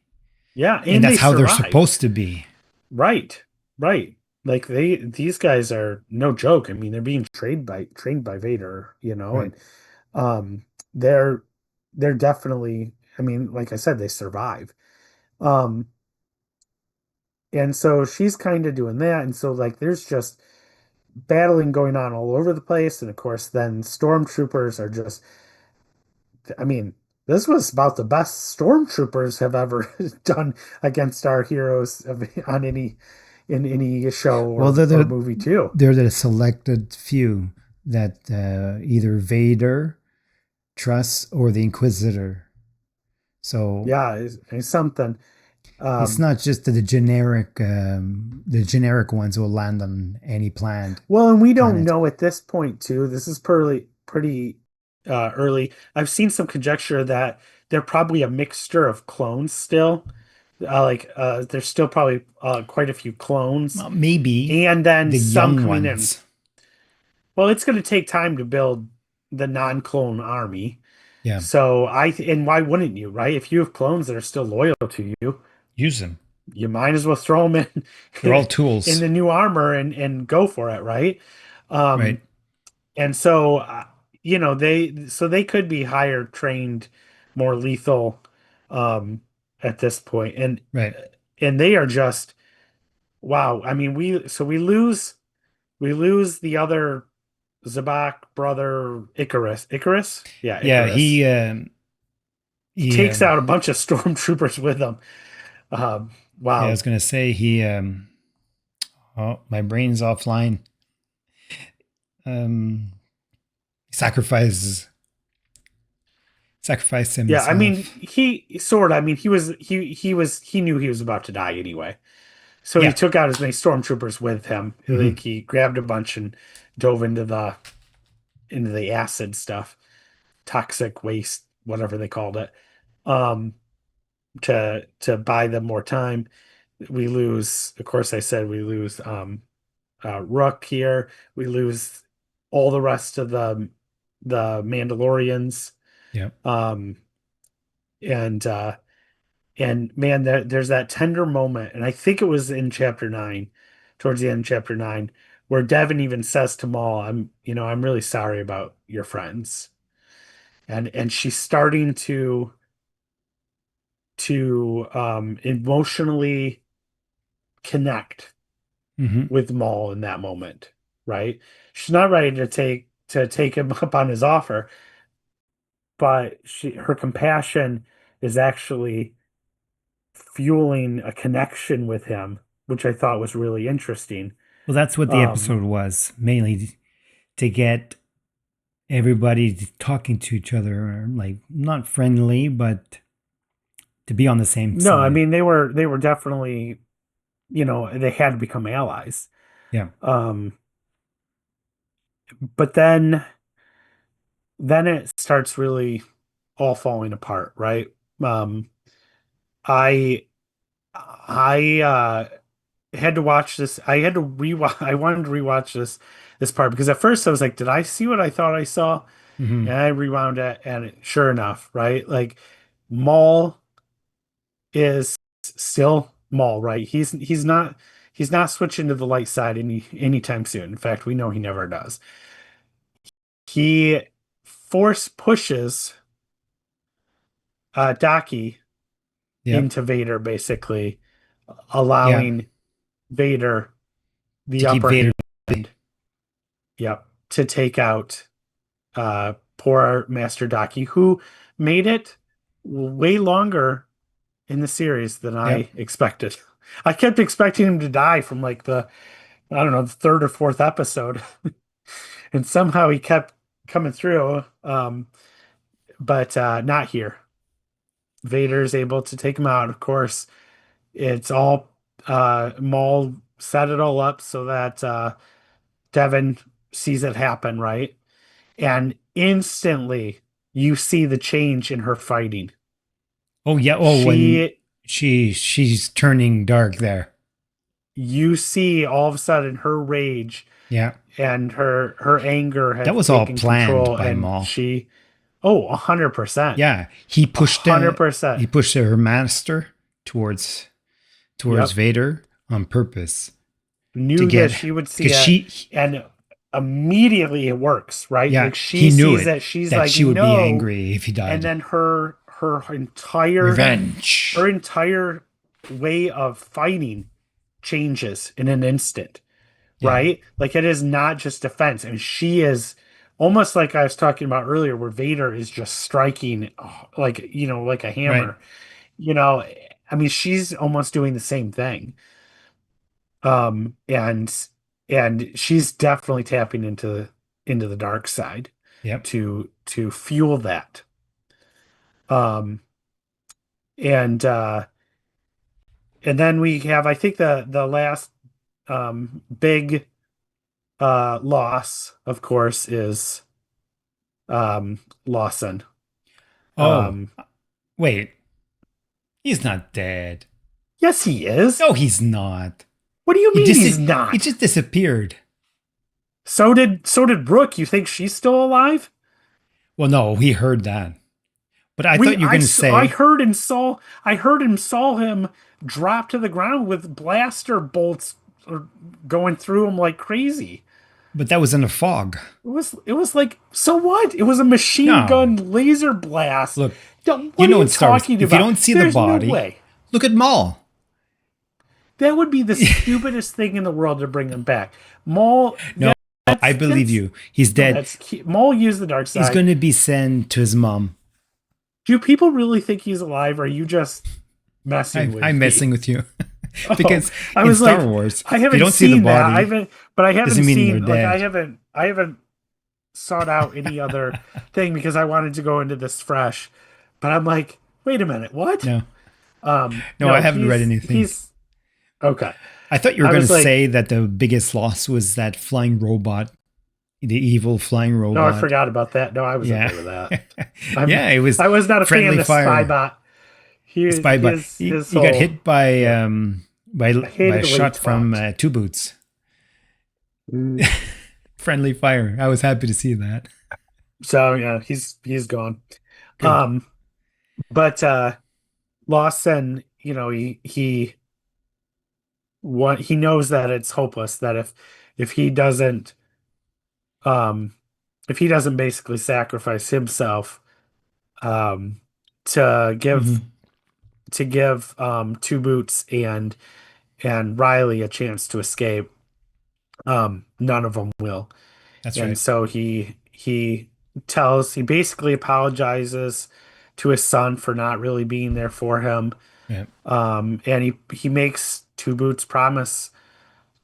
[SPEAKER 3] yeah,
[SPEAKER 2] And
[SPEAKER 3] and they
[SPEAKER 2] that's how they're
[SPEAKER 3] survive.
[SPEAKER 2] supposed to be.
[SPEAKER 3] Right, right. Like these guys are no joke. I mean, they're being trained by Vader,
[SPEAKER 2] Right.
[SPEAKER 3] and um, they're they're definitely. I mean, like I said, they survive. Um, and so she's kind of doing that, and so like there's just battling going on all over the place, and of course, then stormtroopers are just. I mean, this was about the best stormtroopers have ever done against our heroes on in any show
[SPEAKER 2] Well,
[SPEAKER 3] or movie too.
[SPEAKER 2] they're the selected few that either Vader trusts or the Inquisitor. So
[SPEAKER 3] Yeah, it's something.
[SPEAKER 2] it's
[SPEAKER 3] Um,
[SPEAKER 2] not just the generic ones who will land on any
[SPEAKER 3] well, and we don't
[SPEAKER 2] planet.
[SPEAKER 3] know at this point too. This is pretty early. I've seen some conjecture that they're probably a mixture of clones still. There's still probably quite a few clones,
[SPEAKER 2] Well, maybe
[SPEAKER 3] and then
[SPEAKER 2] the
[SPEAKER 3] some
[SPEAKER 2] young
[SPEAKER 3] coming in.
[SPEAKER 2] ones.
[SPEAKER 3] Well, it's going to take time to build the non-clone army.
[SPEAKER 2] Yeah,
[SPEAKER 3] So and why wouldn't you, right? If you have clones that are still loyal to you,
[SPEAKER 2] use them.
[SPEAKER 3] you might as well throw them
[SPEAKER 2] They're all
[SPEAKER 3] in in
[SPEAKER 2] tools,
[SPEAKER 3] the new armor and go for it, right?
[SPEAKER 2] right?
[SPEAKER 3] Um, and so they could be higher trained, more lethal at this point,
[SPEAKER 2] Right.
[SPEAKER 3] and they are just wow. I mean, we lose the other Zabak brother Icarus. Icarus? Yeah,
[SPEAKER 2] Yeah,
[SPEAKER 3] Icarus. He
[SPEAKER 2] he
[SPEAKER 3] takes out a bunch of stormtroopers with him.
[SPEAKER 2] yeah, I
[SPEAKER 3] Wow.
[SPEAKER 2] was gonna say he oh, my brain's offline. Um, sacrifices sacrificed
[SPEAKER 3] Yeah, I mean,
[SPEAKER 2] himself.
[SPEAKER 3] I mean, he knew he was about to die anyway. So he
[SPEAKER 2] Yeah.
[SPEAKER 3] took out as many stormtroopers with him. Like
[SPEAKER 2] Hmm.
[SPEAKER 3] he grabbed a bunch and dove into the acid stuff, toxic waste, whatever they called it, um, to buy them more time. We lose, of course, I said we lose Rook here. We lose all the rest of the Mandalorians.
[SPEAKER 2] Yeah.
[SPEAKER 3] Um, and man, there's that tender moment, and I think it was in chapter 9, towards the end of chapter 9, where Devin even says to Maul, I'm really sorry about your friends. And she's starting to emotionally connect
[SPEAKER 2] Hmm.
[SPEAKER 3] with Maul in that moment, right? She's not ready to take him up on his offer, but her compassion is actually fueling a connection with him, which I thought was really interesting.
[SPEAKER 2] Well, that's what the
[SPEAKER 3] Um,
[SPEAKER 2] episode was mainly to get everybody talking to each other, like not friendly, but to be on the same
[SPEAKER 3] No, I
[SPEAKER 2] side.
[SPEAKER 3] mean they were definitely, they had to become allies.
[SPEAKER 2] Yeah.
[SPEAKER 3] Um, but then it starts really all falling apart, right? Um, I I had to watch this. I had to rewatch. I wanted to rewatch this part because at first I was like, "Did I see what I thought I saw?"
[SPEAKER 2] Hmm.
[SPEAKER 3] And I rewound it, and sure enough, right? Like Maul is still Maul, right? He's not switching to the light side anytime soon. In fact, we know he never does. He force pushes Daki
[SPEAKER 2] Yep.
[SPEAKER 3] into Vader, basically,
[SPEAKER 2] Yeah.
[SPEAKER 3] allowing Vader
[SPEAKER 2] To
[SPEAKER 3] the
[SPEAKER 2] keep
[SPEAKER 3] upper
[SPEAKER 2] Vader.
[SPEAKER 3] hand. Yep, to take out poor Master Daki, who made it way longer in the series than I
[SPEAKER 2] Yep.
[SPEAKER 3] expected. I kept expecting him to die from like I don't know, the third or fourth episode, and somehow he kept coming through. But not here. Vader's able to take him out. Of course, it's all Maul set it all up so that Devin sees it happen, right? And instantly you see the change in her fighting.
[SPEAKER 2] Oh yeah. Oh, when
[SPEAKER 3] She,
[SPEAKER 2] she's turning dark there.
[SPEAKER 3] you see all of a sudden her rage
[SPEAKER 2] Yeah.
[SPEAKER 3] and her anger
[SPEAKER 2] That
[SPEAKER 3] have
[SPEAKER 2] was all
[SPEAKER 3] taken
[SPEAKER 2] planned
[SPEAKER 3] control,
[SPEAKER 2] by
[SPEAKER 3] and
[SPEAKER 2] Maul.
[SPEAKER 3] she, oh, 100%,
[SPEAKER 2] Yeah.
[SPEAKER 3] a hundred
[SPEAKER 2] He
[SPEAKER 3] percent.
[SPEAKER 2] pushed her master towards
[SPEAKER 3] Yep.
[SPEAKER 2] Vader on purpose to
[SPEAKER 3] Knew that
[SPEAKER 2] get
[SPEAKER 3] she would see
[SPEAKER 2] because
[SPEAKER 3] it,
[SPEAKER 2] she
[SPEAKER 3] and immediately it works, right?
[SPEAKER 2] yeah,
[SPEAKER 3] Like she
[SPEAKER 2] he knew
[SPEAKER 3] sees
[SPEAKER 2] it
[SPEAKER 3] it, she's
[SPEAKER 2] that
[SPEAKER 3] like,
[SPEAKER 2] she would be
[SPEAKER 3] no,
[SPEAKER 2] angry if he
[SPEAKER 3] and
[SPEAKER 2] died.
[SPEAKER 3] then her
[SPEAKER 2] Revenge.
[SPEAKER 3] entire way of fighting changes in an instant,
[SPEAKER 2] Yeah.
[SPEAKER 3] right? Like it is not just defense, and she is almost like I was talking about earlier, where Vader is just striking, like like a
[SPEAKER 2] Right.
[SPEAKER 3] hammer. You know, I mean, she's almost doing the same thing. Um, and and she's definitely tapping into the dark side
[SPEAKER 2] Yep.
[SPEAKER 3] to fuel that. Um, and and then we have, I think, the last big loss, of course, is Lawson.
[SPEAKER 2] Oh,
[SPEAKER 3] Um,
[SPEAKER 2] wait. He's not dead.
[SPEAKER 3] yes, he is.
[SPEAKER 2] No, he's not.
[SPEAKER 3] What do you
[SPEAKER 2] He
[SPEAKER 3] mean
[SPEAKER 2] just
[SPEAKER 3] he's
[SPEAKER 2] he
[SPEAKER 3] not?
[SPEAKER 2] just disappeared.
[SPEAKER 3] So did Brooke. You think she's still alive?
[SPEAKER 2] Well, no, he heard that. But I
[SPEAKER 3] We
[SPEAKER 2] thought you were
[SPEAKER 3] I,
[SPEAKER 2] going to
[SPEAKER 3] s- I
[SPEAKER 2] say,
[SPEAKER 3] heard and saw him drop to the ground with blaster bolts going through him like crazy.
[SPEAKER 2] but that was in a fog.
[SPEAKER 3] It was like, so what? It was a machine
[SPEAKER 2] No.
[SPEAKER 3] gun laser blast.
[SPEAKER 2] Look,
[SPEAKER 3] What
[SPEAKER 2] you
[SPEAKER 3] are
[SPEAKER 2] know
[SPEAKER 3] you
[SPEAKER 2] in Star Wars,
[SPEAKER 3] talking
[SPEAKER 2] if you
[SPEAKER 3] about?
[SPEAKER 2] don't see the
[SPEAKER 3] There's no
[SPEAKER 2] body,
[SPEAKER 3] way.
[SPEAKER 2] look at Maul.
[SPEAKER 3] That would be the stupidest thing in the world to bring him back. Maul,
[SPEAKER 2] No, I believe
[SPEAKER 3] that's
[SPEAKER 2] you. He's
[SPEAKER 3] no,
[SPEAKER 2] dead.
[SPEAKER 3] that's Maul used the dark
[SPEAKER 2] He's
[SPEAKER 3] side.
[SPEAKER 2] going to be sent to his mom.
[SPEAKER 3] Do people really think he's alive, or are you just messing
[SPEAKER 2] I'm
[SPEAKER 3] with
[SPEAKER 2] messing
[SPEAKER 3] me?
[SPEAKER 2] with you.
[SPEAKER 3] Oh,
[SPEAKER 2] Because
[SPEAKER 3] I
[SPEAKER 2] in
[SPEAKER 3] was
[SPEAKER 2] Star
[SPEAKER 3] like,
[SPEAKER 2] Wars,
[SPEAKER 3] I
[SPEAKER 2] if you
[SPEAKER 3] haven't
[SPEAKER 2] don't see the
[SPEAKER 3] seen that. I
[SPEAKER 2] body,
[SPEAKER 3] haven't, but I haven't
[SPEAKER 2] doesn't mean they're
[SPEAKER 3] seen, like, I
[SPEAKER 2] dead.
[SPEAKER 3] haven't, I haven't sought out any other thing because I wanted to go into this fresh. But I'm like, wait a minute, what?
[SPEAKER 2] No, no, I
[SPEAKER 3] No,
[SPEAKER 2] haven't read
[SPEAKER 3] he's
[SPEAKER 2] anything.
[SPEAKER 3] he's okay.
[SPEAKER 2] I thought you were
[SPEAKER 3] I
[SPEAKER 2] going to
[SPEAKER 3] was like,
[SPEAKER 2] say that the biggest loss was that flying robot, the evil flying
[SPEAKER 3] no, I
[SPEAKER 2] robot.
[SPEAKER 3] forgot about that. No, I was
[SPEAKER 2] Yeah.
[SPEAKER 3] okay with that. I'm,
[SPEAKER 2] Yeah, it was
[SPEAKER 3] I was not a fan
[SPEAKER 2] friendly
[SPEAKER 3] of
[SPEAKER 2] fire.
[SPEAKER 3] Spybot. He
[SPEAKER 2] Spy bot.
[SPEAKER 3] his
[SPEAKER 2] He got
[SPEAKER 3] whole,
[SPEAKER 2] hit by
[SPEAKER 3] yeah. I
[SPEAKER 2] by
[SPEAKER 3] hated
[SPEAKER 2] a
[SPEAKER 3] the way he
[SPEAKER 2] shot from
[SPEAKER 3] talked.
[SPEAKER 2] two boots.
[SPEAKER 3] Mm.
[SPEAKER 2] Friendly fire. I was happy to see that.
[SPEAKER 3] So yeah, he's gone.
[SPEAKER 2] Good.
[SPEAKER 3] Um, but Lawson, he knows that it's hopeless, that if he doesn't um if he doesn't basically sacrifice himself um to give
[SPEAKER 2] Hmm.
[SPEAKER 3] Two Boots and Riley a chance to escape, none of them will.
[SPEAKER 2] That's
[SPEAKER 3] And
[SPEAKER 2] right.
[SPEAKER 3] so he basically apologizes to his son for not really being there for him.
[SPEAKER 2] Yeah.
[SPEAKER 3] And he makes Two Boots promise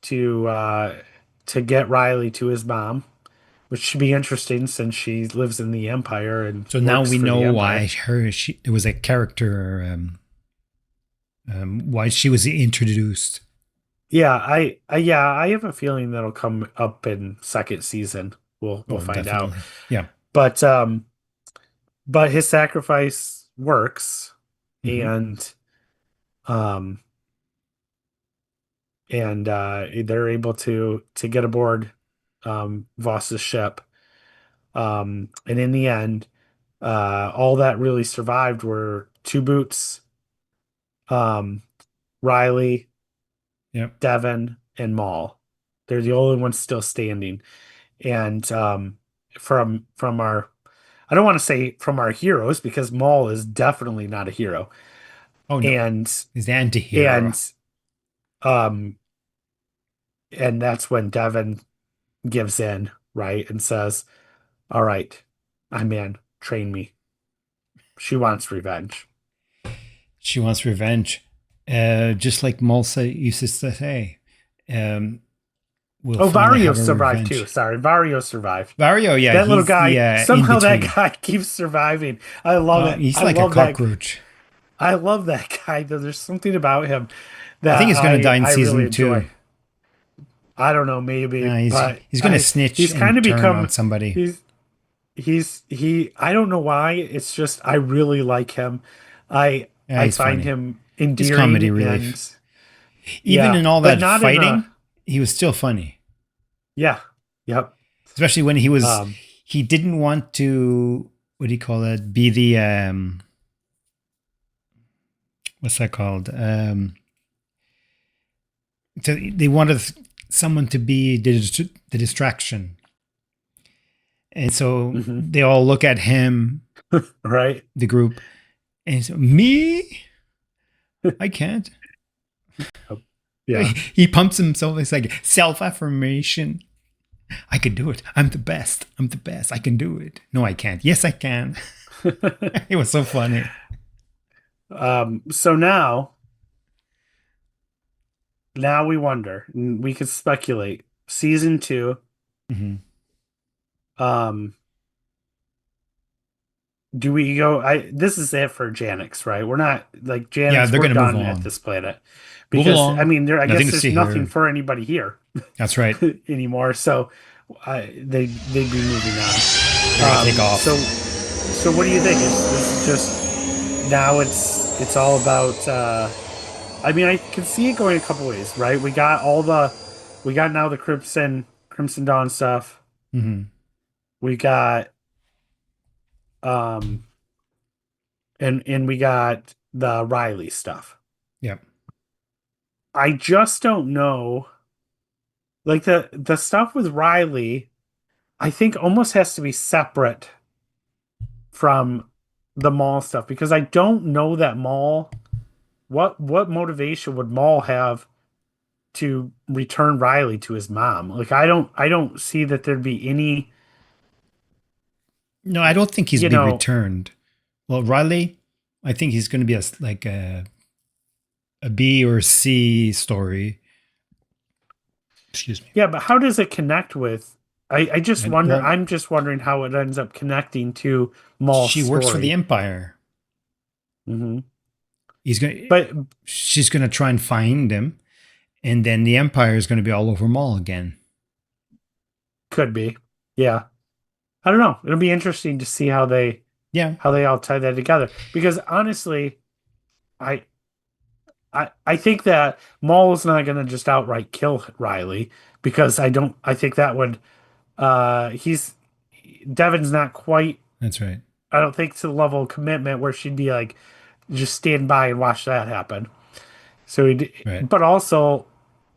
[SPEAKER 3] to to get Riley to his mom, which should be interesting since she lives in the Empire and
[SPEAKER 2] So now
[SPEAKER 3] works
[SPEAKER 2] we
[SPEAKER 3] for
[SPEAKER 2] know
[SPEAKER 3] the
[SPEAKER 2] why
[SPEAKER 3] Empire.
[SPEAKER 2] it was a character, why she was introduced.
[SPEAKER 3] Yeah, I have a feeling that'll come up in second season. We'll
[SPEAKER 2] Oh,
[SPEAKER 3] find out.
[SPEAKER 2] definitely. Yeah.
[SPEAKER 3] But his sacrifice works,
[SPEAKER 2] Hmm.
[SPEAKER 3] and um they're able to get aboard Voss's ship. And in the end, all that really survived were Two Boots, um, Riley,
[SPEAKER 2] Yep.
[SPEAKER 3] Devin, and Maul. They're the only ones still standing. And from our, I don't want to say from our heroes because Maul is definitely not a hero.
[SPEAKER 2] Oh no,
[SPEAKER 3] And
[SPEAKER 2] he's the anti-hero.
[SPEAKER 3] and um and that's when Devin gives in, right, and says, "All right, I'm in. Train me." She wants revenge.
[SPEAKER 2] She wants revenge. Just like Mulsa used to say, um, we'll
[SPEAKER 3] Oh,
[SPEAKER 2] finally
[SPEAKER 3] Vario
[SPEAKER 2] have a
[SPEAKER 3] survived too.
[SPEAKER 2] revenge.
[SPEAKER 3] Sorry, Vario survived.
[SPEAKER 2] Vario, yeah,
[SPEAKER 3] That little
[SPEAKER 2] he's the
[SPEAKER 3] guy,
[SPEAKER 2] in
[SPEAKER 3] somehow that
[SPEAKER 2] between.
[SPEAKER 3] guy keeps surviving. I love it.
[SPEAKER 2] He's
[SPEAKER 3] I
[SPEAKER 2] like a
[SPEAKER 3] love that.
[SPEAKER 2] cockroach.
[SPEAKER 3] I love that guy. There's something about him
[SPEAKER 2] I think
[SPEAKER 3] that
[SPEAKER 2] he's going to die in
[SPEAKER 3] I really
[SPEAKER 2] season
[SPEAKER 3] enjoy.
[SPEAKER 2] 2.
[SPEAKER 3] I don't know, maybe, but
[SPEAKER 2] He's going to snitch
[SPEAKER 3] he's kind
[SPEAKER 2] and
[SPEAKER 3] of
[SPEAKER 2] turn on
[SPEAKER 3] become
[SPEAKER 2] somebody.
[SPEAKER 3] he I don't know why. It's just I really like him.
[SPEAKER 2] Yeah,
[SPEAKER 3] I
[SPEAKER 2] he's
[SPEAKER 3] find
[SPEAKER 2] funny.
[SPEAKER 3] him
[SPEAKER 2] He's comedy
[SPEAKER 3] endearing
[SPEAKER 2] relief.
[SPEAKER 3] and
[SPEAKER 2] Even
[SPEAKER 3] yeah,
[SPEAKER 2] in all
[SPEAKER 3] but
[SPEAKER 2] that
[SPEAKER 3] not in a
[SPEAKER 2] fighting, he was still funny.
[SPEAKER 3] yeah. Yep.
[SPEAKER 2] Especially when
[SPEAKER 3] Um
[SPEAKER 2] he didn't want to, what do you call it? Be the, what's that called? So they wanted someone to be the distraction. And so
[SPEAKER 3] mhm.
[SPEAKER 2] they all look at him,
[SPEAKER 3] Right?
[SPEAKER 2] the group, and so, me? I can't.
[SPEAKER 3] Yeah.
[SPEAKER 2] He pumps himself. It's like self affirmation. I can do it. I'm the best. I'm the best. I can do it. No, I can't. Yes, I can. It was so funny.
[SPEAKER 3] So now we wonder, and we could speculate. Season two,
[SPEAKER 2] Hmm.
[SPEAKER 3] um, do we go? This is it for Janix, right? We're not like
[SPEAKER 2] Yeah,
[SPEAKER 3] Janix,
[SPEAKER 2] they're
[SPEAKER 3] we're
[SPEAKER 2] going to move
[SPEAKER 3] done at
[SPEAKER 2] on.
[SPEAKER 3] this planet.
[SPEAKER 2] Move
[SPEAKER 3] Because I
[SPEAKER 2] along.
[SPEAKER 3] mean I
[SPEAKER 2] Nothing
[SPEAKER 3] guess
[SPEAKER 2] to
[SPEAKER 3] there's
[SPEAKER 2] see
[SPEAKER 3] nothing
[SPEAKER 2] here.
[SPEAKER 3] for anybody here
[SPEAKER 2] That's right.
[SPEAKER 3] anymore. So they'd be moving on.
[SPEAKER 2] They're going to take
[SPEAKER 3] So what do you think? Is just now it's all about I mean I can see it going a couple ways, right? We got now the Crimson Dawn stuff.
[SPEAKER 2] off.
[SPEAKER 3] We got um and we got the Riley stuff.
[SPEAKER 2] Yep.
[SPEAKER 3] I just don't know. Like the stuff with Riley, I think almost has to be separate from the Maul stuff because I don't know that Maul. What motivation would Maul have to return Riley to his mom? Like I don't see that there'd be any,
[SPEAKER 2] No, I don't think he's
[SPEAKER 3] you
[SPEAKER 2] be
[SPEAKER 3] know,
[SPEAKER 2] returned. Well, Riley, I think he's going to be like a B or C story. Excuse me.
[SPEAKER 3] yeah, but how does it connect with I just
[SPEAKER 2] And
[SPEAKER 3] wonder
[SPEAKER 2] well,
[SPEAKER 3] I'm just wondering how it ends up connecting to Maul's
[SPEAKER 2] she works for the
[SPEAKER 3] story.
[SPEAKER 2] Empire.
[SPEAKER 3] Hmm.
[SPEAKER 2] He's going.
[SPEAKER 3] But
[SPEAKER 2] She's going to try and find him, and then the Empire is going to be all over Maul again.
[SPEAKER 3] could be. Yeah. I don't know. It'll be interesting to see
[SPEAKER 2] Yeah,
[SPEAKER 3] how they all tie that together. Because honestly, I I think that Maul is not gonna just outright kill Riley because I think that would he's Devin's not quite
[SPEAKER 2] that's right.
[SPEAKER 3] I don't think to the level of commitment where she'd be like just stand by and watch that happen. So
[SPEAKER 2] Right.
[SPEAKER 3] but also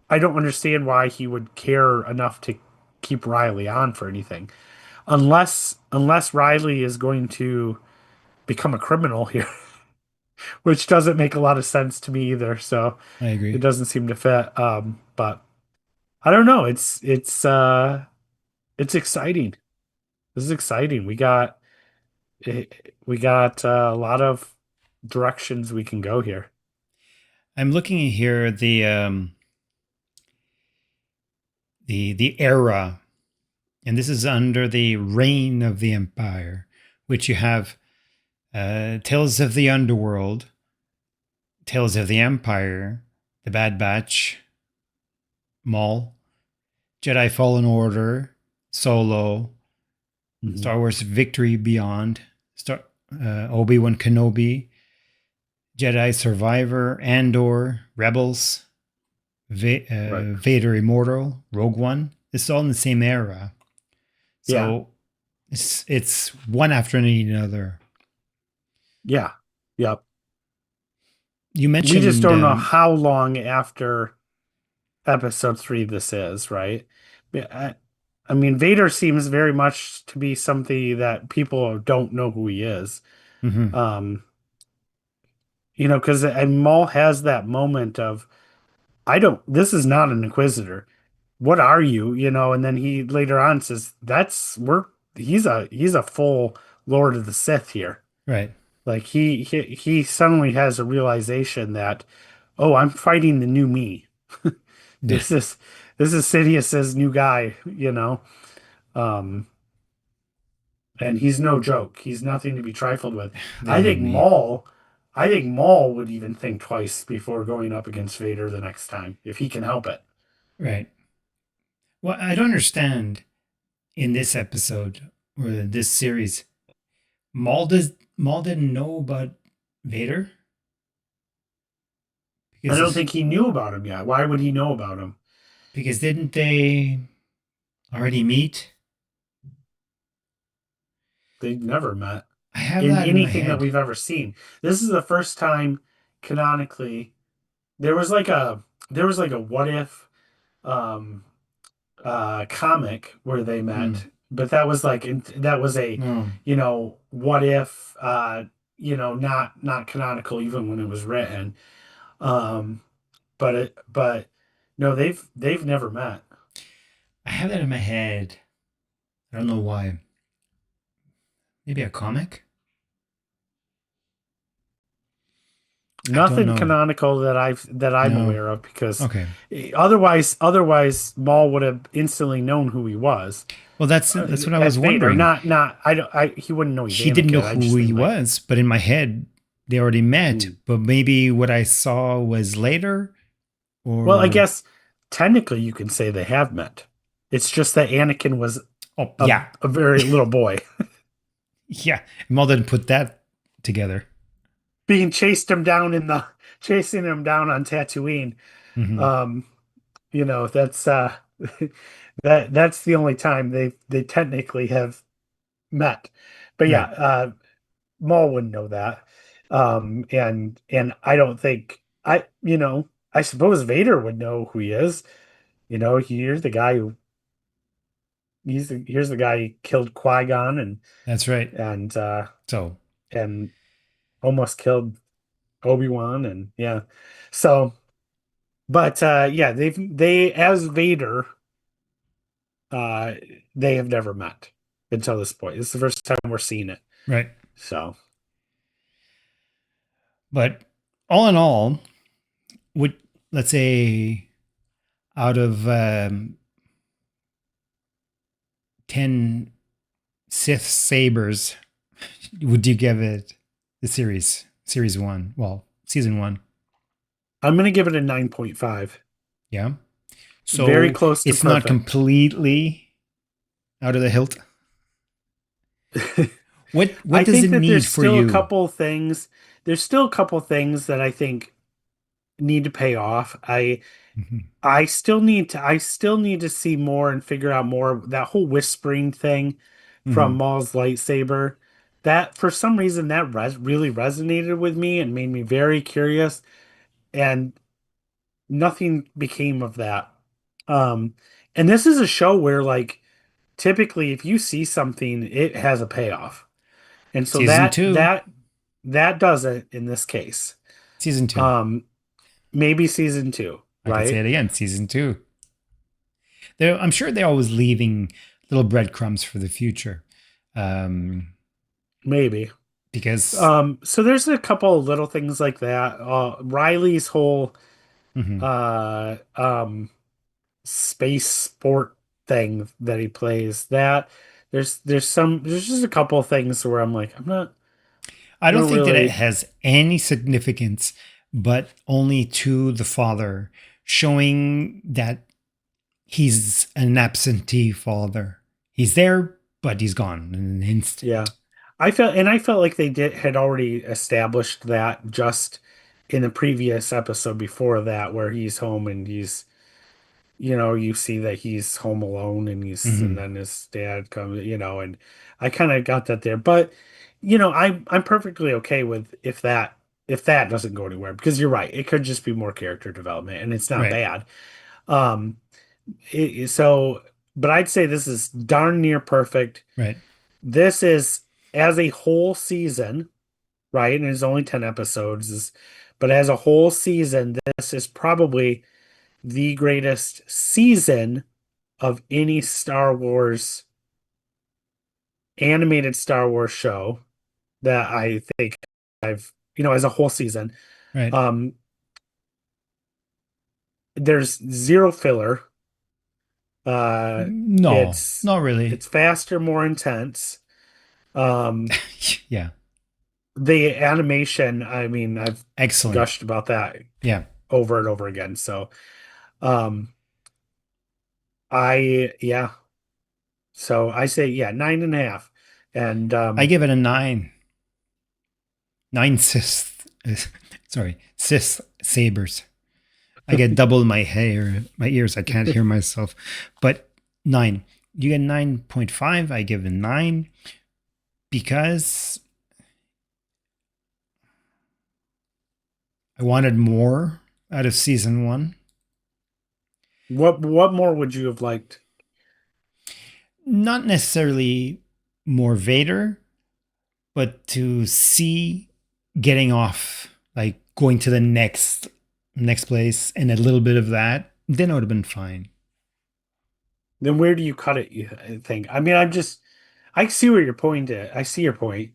[SPEAKER 3] I don't understand why he would care enough to keep Riley on for anything. Unless Riley is going to become a criminal here, which doesn't make a lot of sense to me either. So
[SPEAKER 2] I
[SPEAKER 3] it
[SPEAKER 2] agree.
[SPEAKER 3] doesn't seem to fit. But I don't know. It's exciting. This is exciting. We got a lot of directions we can go here.
[SPEAKER 2] I'm looking here the era And this is under the reign of the Empire, which you have Tales of the Underworld, Tales of the Empire, The Bad Batch, Maul, Jedi Fallen Order, Solo,
[SPEAKER 3] Mhm.
[SPEAKER 2] Star Wars Victory Beyond, Obi-Wan Kenobi, Jedi Survivor, Andor, Rebels,
[SPEAKER 3] Right.
[SPEAKER 2] Vader Immortal, Rogue One. It's all in the same era.
[SPEAKER 3] Yeah.
[SPEAKER 2] So it's one after another.
[SPEAKER 3] Yeah. Yep.
[SPEAKER 2] You
[SPEAKER 3] We just
[SPEAKER 2] mentioned
[SPEAKER 3] don't know how long after episode three this is, right? Yeah, I mean, Vader seems very much to be something that people don't know who he is.
[SPEAKER 2] mhm,
[SPEAKER 3] Um, because Maul has that moment of, I don't, this is not an Inquisitor. What are you? And then he later on says, he's a full Lord of the Sith here.
[SPEAKER 2] right.
[SPEAKER 3] Like he suddenly has a realization that, oh, I'm fighting the new me.
[SPEAKER 2] Yeah,
[SPEAKER 3] This is this is Sidious's new guy. Um, and he's no joke. He's nothing to be trifled with.
[SPEAKER 2] the
[SPEAKER 3] I
[SPEAKER 2] new
[SPEAKER 3] think
[SPEAKER 2] me.
[SPEAKER 3] Maul, I think Maul would even think twice before going up against Vader the next time, if he can help it.
[SPEAKER 2] Right. Well, I don't understand in this episode or this series. Maul didn't know about Vader
[SPEAKER 3] I
[SPEAKER 2] because
[SPEAKER 3] don't think he knew about him yet. Why would he know about him?
[SPEAKER 2] didn't they already meet?
[SPEAKER 3] They never met
[SPEAKER 2] I have
[SPEAKER 3] in
[SPEAKER 2] that in my
[SPEAKER 3] anything that
[SPEAKER 2] head.
[SPEAKER 3] we've ever seen. This is the first time canonically there was like a what if um comic where they
[SPEAKER 2] Mm.
[SPEAKER 3] met, but that was like that was a
[SPEAKER 2] No,
[SPEAKER 3] what if not canonical even when it was written. Um but no, they've never met.
[SPEAKER 2] I have that in my head. I don't know why. Maybe a comic? I don't
[SPEAKER 3] Nothing
[SPEAKER 2] know.
[SPEAKER 3] canonical that I'm
[SPEAKER 2] No.
[SPEAKER 3] aware of because
[SPEAKER 2] Okay.
[SPEAKER 3] otherwise Maul would have instantly known who he was
[SPEAKER 2] Well, that's what I
[SPEAKER 3] as
[SPEAKER 2] was
[SPEAKER 3] Vader.
[SPEAKER 2] wondering.
[SPEAKER 3] Not I don't I he wouldn't know he's
[SPEAKER 2] He didn't know
[SPEAKER 3] Anakin. I
[SPEAKER 2] who
[SPEAKER 3] just
[SPEAKER 2] he
[SPEAKER 3] mean like
[SPEAKER 2] was, but in my head, they already met.
[SPEAKER 3] hmm.
[SPEAKER 2] But maybe what I saw was later,
[SPEAKER 3] Well, I
[SPEAKER 2] or
[SPEAKER 3] guess technically you can say they have met. It's just that Anakin was
[SPEAKER 2] oh
[SPEAKER 3] a,
[SPEAKER 2] yeah,
[SPEAKER 3] a very little boy
[SPEAKER 2] yeah. Maul didn't put that together.
[SPEAKER 3] being chasing him down on Tatooine.
[SPEAKER 2] Hmm.
[SPEAKER 3] Um, that's that's the only time they technically have met. But yeah,
[SPEAKER 2] Right.
[SPEAKER 3] Maul wouldn't know that. And I don't think I suppose Vader would know who he is. Here's the guy who here's the guy who killed Qui-Gon
[SPEAKER 2] That's right.
[SPEAKER 3] and uh
[SPEAKER 2] So
[SPEAKER 3] and almost killed Obi-Wan and yeah. So but yeah, they as Vader, uh they have never met until this point. This is the first time we're seeing it.
[SPEAKER 2] right.
[SPEAKER 3] So
[SPEAKER 2] But all in all, would let's say out of 10 Sith sabers, would you give it the series one? Well, season one.
[SPEAKER 3] I'm gonna give it a 9.5.
[SPEAKER 2] Yeah.
[SPEAKER 3] Very
[SPEAKER 2] So
[SPEAKER 3] close to
[SPEAKER 2] it's not
[SPEAKER 3] perfect.
[SPEAKER 2] completely out of the hilt. What
[SPEAKER 3] I
[SPEAKER 2] does
[SPEAKER 3] think
[SPEAKER 2] it
[SPEAKER 3] that
[SPEAKER 2] need for you?
[SPEAKER 3] there's still a couple things that I think need to pay off.
[SPEAKER 2] Mhm.
[SPEAKER 3] I still need to see more and figure out more that whole whispering thing from
[SPEAKER 2] Mhm.
[SPEAKER 3] Maul's lightsaber. That for some reason that really resonated with me and made me very curious, and nothing became of that. Um, and this is a show where like typically if you see something, it has a payoff. And so
[SPEAKER 2] Season two.
[SPEAKER 3] that does it in this case.
[SPEAKER 2] Season two.
[SPEAKER 3] Um, maybe season two,
[SPEAKER 2] I could say
[SPEAKER 3] right?
[SPEAKER 2] it again. Season two. I'm sure they're always leaving little breadcrumbs for the future, um,
[SPEAKER 3] Maybe.
[SPEAKER 2] because
[SPEAKER 3] So there's a couple of little things like that. Riley's whole
[SPEAKER 2] mhm,
[SPEAKER 3] uh um space sport thing that he plays. That there's just a couple of things where I'm like,
[SPEAKER 2] I
[SPEAKER 3] I
[SPEAKER 2] don't
[SPEAKER 3] don't
[SPEAKER 2] think that it
[SPEAKER 3] really.
[SPEAKER 2] has any significance, but only to the father, showing that he's an absentee father. He's there, but he's gone in an
[SPEAKER 3] Yeah.
[SPEAKER 2] instant.
[SPEAKER 3] I felt like they had already established that just in the previous episode before that, where he's home and you see that he's home alone and and
[SPEAKER 2] Hmm.
[SPEAKER 3] then his dad comes, and I kind of got that there. But, I'm perfectly okay with if that doesn't go anywhere, because you're right. It could just be more character development and it's not
[SPEAKER 2] Right,
[SPEAKER 3] bad. Um, so, but I'd say this is darn near perfect.
[SPEAKER 2] right.
[SPEAKER 3] This is as a whole season, right? And it's only 10 episodes, but as a whole season, this is probably the greatest season of any animated Star Wars show that I think as a whole season.
[SPEAKER 2] Right.
[SPEAKER 3] Um, there's zero filler. Uh,
[SPEAKER 2] No,
[SPEAKER 3] it's
[SPEAKER 2] not really.
[SPEAKER 3] it's faster, more intense. Um,
[SPEAKER 2] Yeah.
[SPEAKER 3] the animation, I mean, I've
[SPEAKER 2] Excellent.
[SPEAKER 3] gushed about that
[SPEAKER 2] Yeah.
[SPEAKER 3] over and over again. So, um, yeah. So I say, yeah, 9.5. And
[SPEAKER 2] I give it a nine. Nine Sith. Sorry, Sith sabers. I get double my hair, my ears. I can't hear myself. But nine. You get 9.5. I give a nine because I wanted more out of season one.
[SPEAKER 3] what more would you have liked?
[SPEAKER 2] Not necessarily more Vader, but to see getting off, like going to the next place, and a little bit of that, then it would have been fine.
[SPEAKER 3] Then where do you cut it, you think? I mean, I see where your point is. I see your point.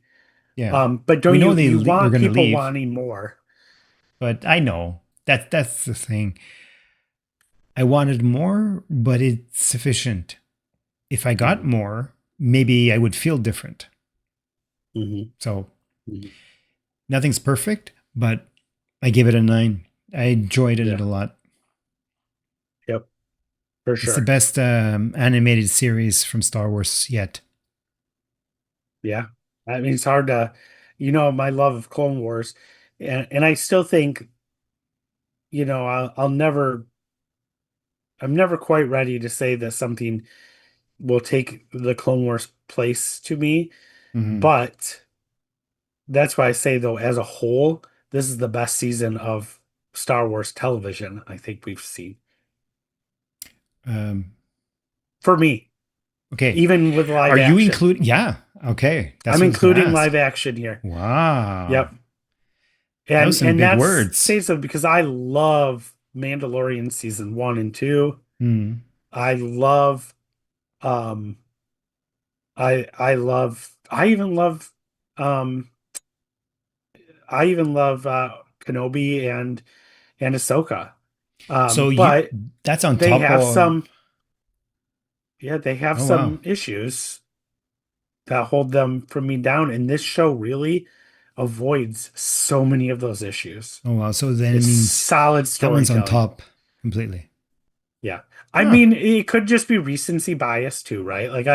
[SPEAKER 2] Yeah,
[SPEAKER 3] But
[SPEAKER 2] we
[SPEAKER 3] don't
[SPEAKER 2] know
[SPEAKER 3] you
[SPEAKER 2] they're
[SPEAKER 3] want
[SPEAKER 2] gonna
[SPEAKER 3] people
[SPEAKER 2] leave,
[SPEAKER 3] wanting more?
[SPEAKER 2] but I know that's the thing. I wanted more, but it's sufficient. If I got
[SPEAKER 3] Hmm.
[SPEAKER 2] more, maybe I would feel different.
[SPEAKER 3] Hmm.
[SPEAKER 2] So
[SPEAKER 3] Hmm.
[SPEAKER 2] nothing's perfect, but I give it a nine. I enjoyed it
[SPEAKER 3] Yeah.
[SPEAKER 2] a lot.
[SPEAKER 3] Yep. For
[SPEAKER 2] It's the
[SPEAKER 3] sure.
[SPEAKER 2] best animated series from Star Wars yet.
[SPEAKER 3] Yeah. I mean, it's hard to, my love of Clone Wars, and I still think, I'm never quite ready to say that something will take the Clone Wars place to me,
[SPEAKER 2] Hmm.
[SPEAKER 3] but that's why I say, though, as a whole, this is the best season of Star Wars television I think we've seen.
[SPEAKER 2] Um,
[SPEAKER 3] For me,
[SPEAKER 2] okay,
[SPEAKER 3] even with live
[SPEAKER 2] are you
[SPEAKER 3] action.
[SPEAKER 2] including? Yeah, okay, that's
[SPEAKER 3] I'm
[SPEAKER 2] what I was going to
[SPEAKER 3] including
[SPEAKER 2] ask.
[SPEAKER 3] live action here.
[SPEAKER 2] Wow,
[SPEAKER 3] Yep.
[SPEAKER 2] that
[SPEAKER 3] And
[SPEAKER 2] was some
[SPEAKER 3] and
[SPEAKER 2] big
[SPEAKER 3] that's
[SPEAKER 2] words.
[SPEAKER 3] say so because I love Mandalorian season 1 and 2.
[SPEAKER 2] Hmm.
[SPEAKER 3] I love um um I even love Kenobi and Ahsoka.
[SPEAKER 2] So you
[SPEAKER 3] But
[SPEAKER 2] that's on
[SPEAKER 3] they
[SPEAKER 2] top
[SPEAKER 3] have
[SPEAKER 2] of.
[SPEAKER 3] some they have
[SPEAKER 2] Oh wow,
[SPEAKER 3] some issues that hold them from me down, and this show really avoids so many of those issues.
[SPEAKER 2] oh wow. So then it
[SPEAKER 3] It's
[SPEAKER 2] means
[SPEAKER 3] solid
[SPEAKER 2] that one's on
[SPEAKER 3] storytelling.
[SPEAKER 2] top completely.
[SPEAKER 3] Yeah. I
[SPEAKER 2] Huh?
[SPEAKER 3] mean, it could just be recency bias too, right? Like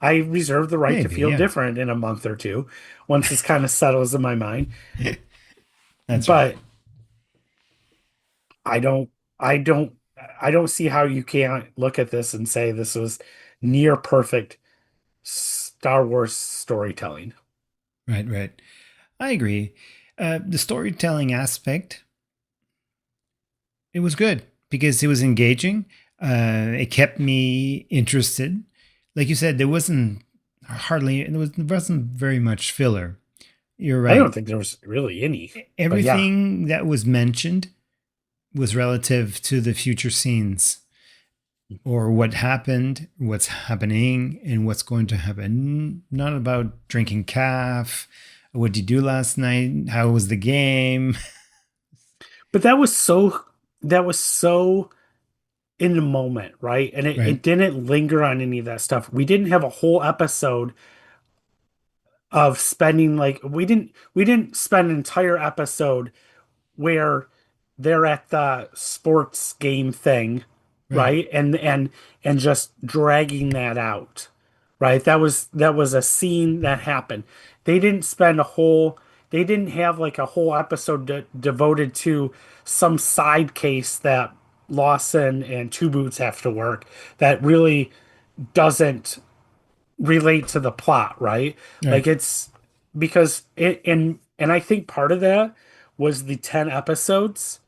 [SPEAKER 3] I reserve the right to
[SPEAKER 2] Maybe,
[SPEAKER 3] feel
[SPEAKER 2] yeah.
[SPEAKER 3] different in a month or two once this kind of settles in my mind.
[SPEAKER 2] That's right.
[SPEAKER 3] But I don't I don't I don't see how you can't look at this and say this was near perfect Star Wars storytelling.
[SPEAKER 2] Right, right. I agree. The storytelling aspect, it was good because it was engaging. It kept me interested. Like you said, there wasn't very much filler. You're
[SPEAKER 3] I don't
[SPEAKER 2] right.
[SPEAKER 3] think there was really any, but yeah.
[SPEAKER 2] Everything that was mentioned was relative to the future scenes or what happened, what's happening, and what's going to happen. Not about drinking calf. What did you do last night? How was the game?
[SPEAKER 3] But that was so in the moment, right? And
[SPEAKER 2] Right.
[SPEAKER 3] it didn't linger on any of that stuff. We didn't have a whole episode of spending like we didn't spend an entire episode where they're at the sports game thing,
[SPEAKER 2] Right.
[SPEAKER 3] right? And just dragging that out, right? That was a scene that happened. They didn't spend a whole they didn't have like a whole episode devoted to some side case that Lawson and Two Boots have to work that really doesn't relate to the plot, right?
[SPEAKER 2] Right.
[SPEAKER 3] Like it's because and I think part of that was the 10 episodes.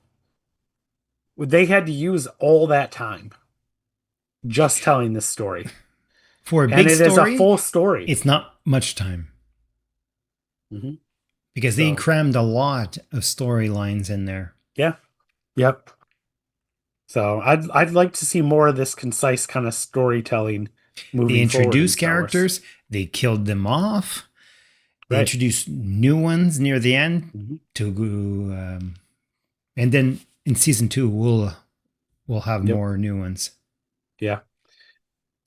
[SPEAKER 3] They had to use all that time just telling this story.
[SPEAKER 2] For a
[SPEAKER 3] And
[SPEAKER 2] big
[SPEAKER 3] it is a
[SPEAKER 2] story,
[SPEAKER 3] full story.
[SPEAKER 2] it's not much time
[SPEAKER 3] Hmm.
[SPEAKER 2] because they
[SPEAKER 3] So,
[SPEAKER 2] crammed a lot of storylines in there.
[SPEAKER 3] yeah. Yep. So I'd like to see more of this concise kind of storytelling
[SPEAKER 2] They
[SPEAKER 3] moving forward in
[SPEAKER 2] introduced
[SPEAKER 3] Star Wars.
[SPEAKER 2] characters, they killed them off, they
[SPEAKER 3] Right.
[SPEAKER 2] introduced new ones near the end
[SPEAKER 3] Hmm.
[SPEAKER 2] to and then in season 2 we'll have
[SPEAKER 3] Yep.
[SPEAKER 2] more new ones.
[SPEAKER 3] Yeah.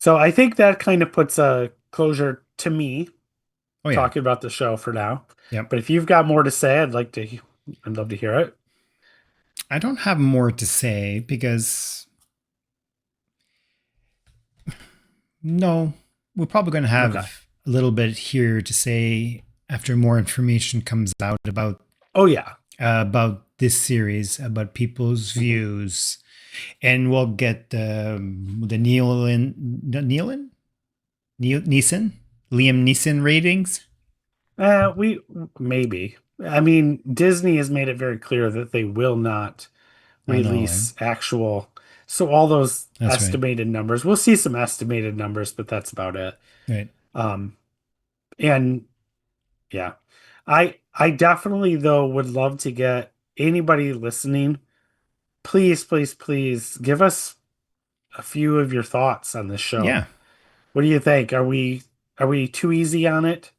[SPEAKER 3] So I think that kind of puts a closure to me
[SPEAKER 2] Oh yeah.
[SPEAKER 3] talking about the show for now.
[SPEAKER 2] Yep.
[SPEAKER 3] But if you've got more to say, I'd love to hear it.
[SPEAKER 2] I don't have more to say because no, we're probably going to
[SPEAKER 3] Okay.
[SPEAKER 2] have a little bit here to say after more information comes out
[SPEAKER 3] Oh yeah.
[SPEAKER 2] about this series, about people's
[SPEAKER 3] Mhm.
[SPEAKER 2] views, and we'll get the Neeson, Liam Neeson ratings.
[SPEAKER 3] We maybe. I mean, Disney has made it very clear that they will not
[SPEAKER 2] I know, eh?
[SPEAKER 3] release actual. So all those
[SPEAKER 2] That's right.
[SPEAKER 3] estimated numbers, we'll see some estimated numbers, but that's about it.
[SPEAKER 2] Right.
[SPEAKER 3] Um, and yeah, I definitely though would love to get anybody listening. Please, please, please give us a few of your thoughts on this show.
[SPEAKER 2] Yeah.
[SPEAKER 3] What do you think? Are we too easy on it?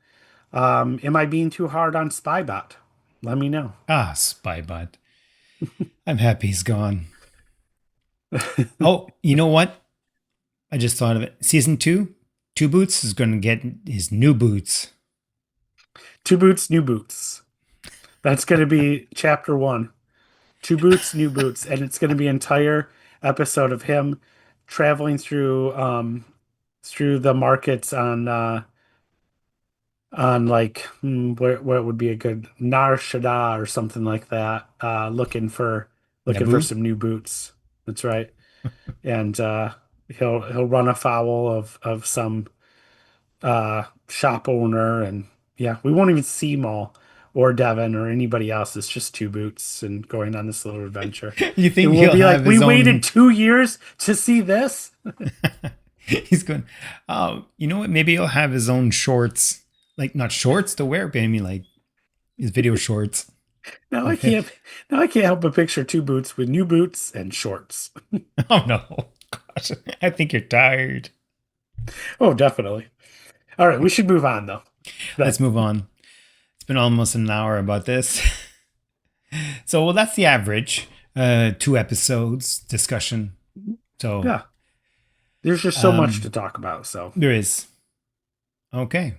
[SPEAKER 3] Am I being too hard on Spybot? Let me know.
[SPEAKER 2] Ah, Spybot. I'm happy he's gone. Oh, you know what? I just thought of it. Season 2, Two Boots is going to get his new boots.
[SPEAKER 3] Two boots, new boots. That's going to be chapter one. Two boots, new boots, and it's going to be an entire episode of him traveling through the markets on like where it would be a good Nar Shaddaa or something like that, looking for
[SPEAKER 2] Naboo?
[SPEAKER 3] some new boots. That's right. And he'll run afoul of some shop owner, and yeah, we won't even see Maul or Devin or anybody else. It's just two boots and going on this little adventure.
[SPEAKER 2] You
[SPEAKER 3] And
[SPEAKER 2] think
[SPEAKER 3] we'll
[SPEAKER 2] he'll
[SPEAKER 3] be like,
[SPEAKER 2] have
[SPEAKER 3] we
[SPEAKER 2] his
[SPEAKER 3] waited
[SPEAKER 2] own?
[SPEAKER 3] 2 years to see this.
[SPEAKER 2] He's going, oh, you know what? Maybe he'll have his own shorts. Like, not shorts to wear, but I mean, like, his video shorts
[SPEAKER 3] Now I
[SPEAKER 2] of him.
[SPEAKER 3] can't now I can't help but picture two boots with new boots and shorts.
[SPEAKER 2] Oh, no. Gosh, I think you're tired.
[SPEAKER 3] Oh, definitely. All right, we should move on though.
[SPEAKER 2] Let's
[SPEAKER 3] But
[SPEAKER 2] move on. It's been almost an hour about this. So, well, that's the average 2 episodes discussion. So,
[SPEAKER 3] yeah, there's just so much to
[SPEAKER 2] um,
[SPEAKER 3] talk about. So
[SPEAKER 2] there is. Okay.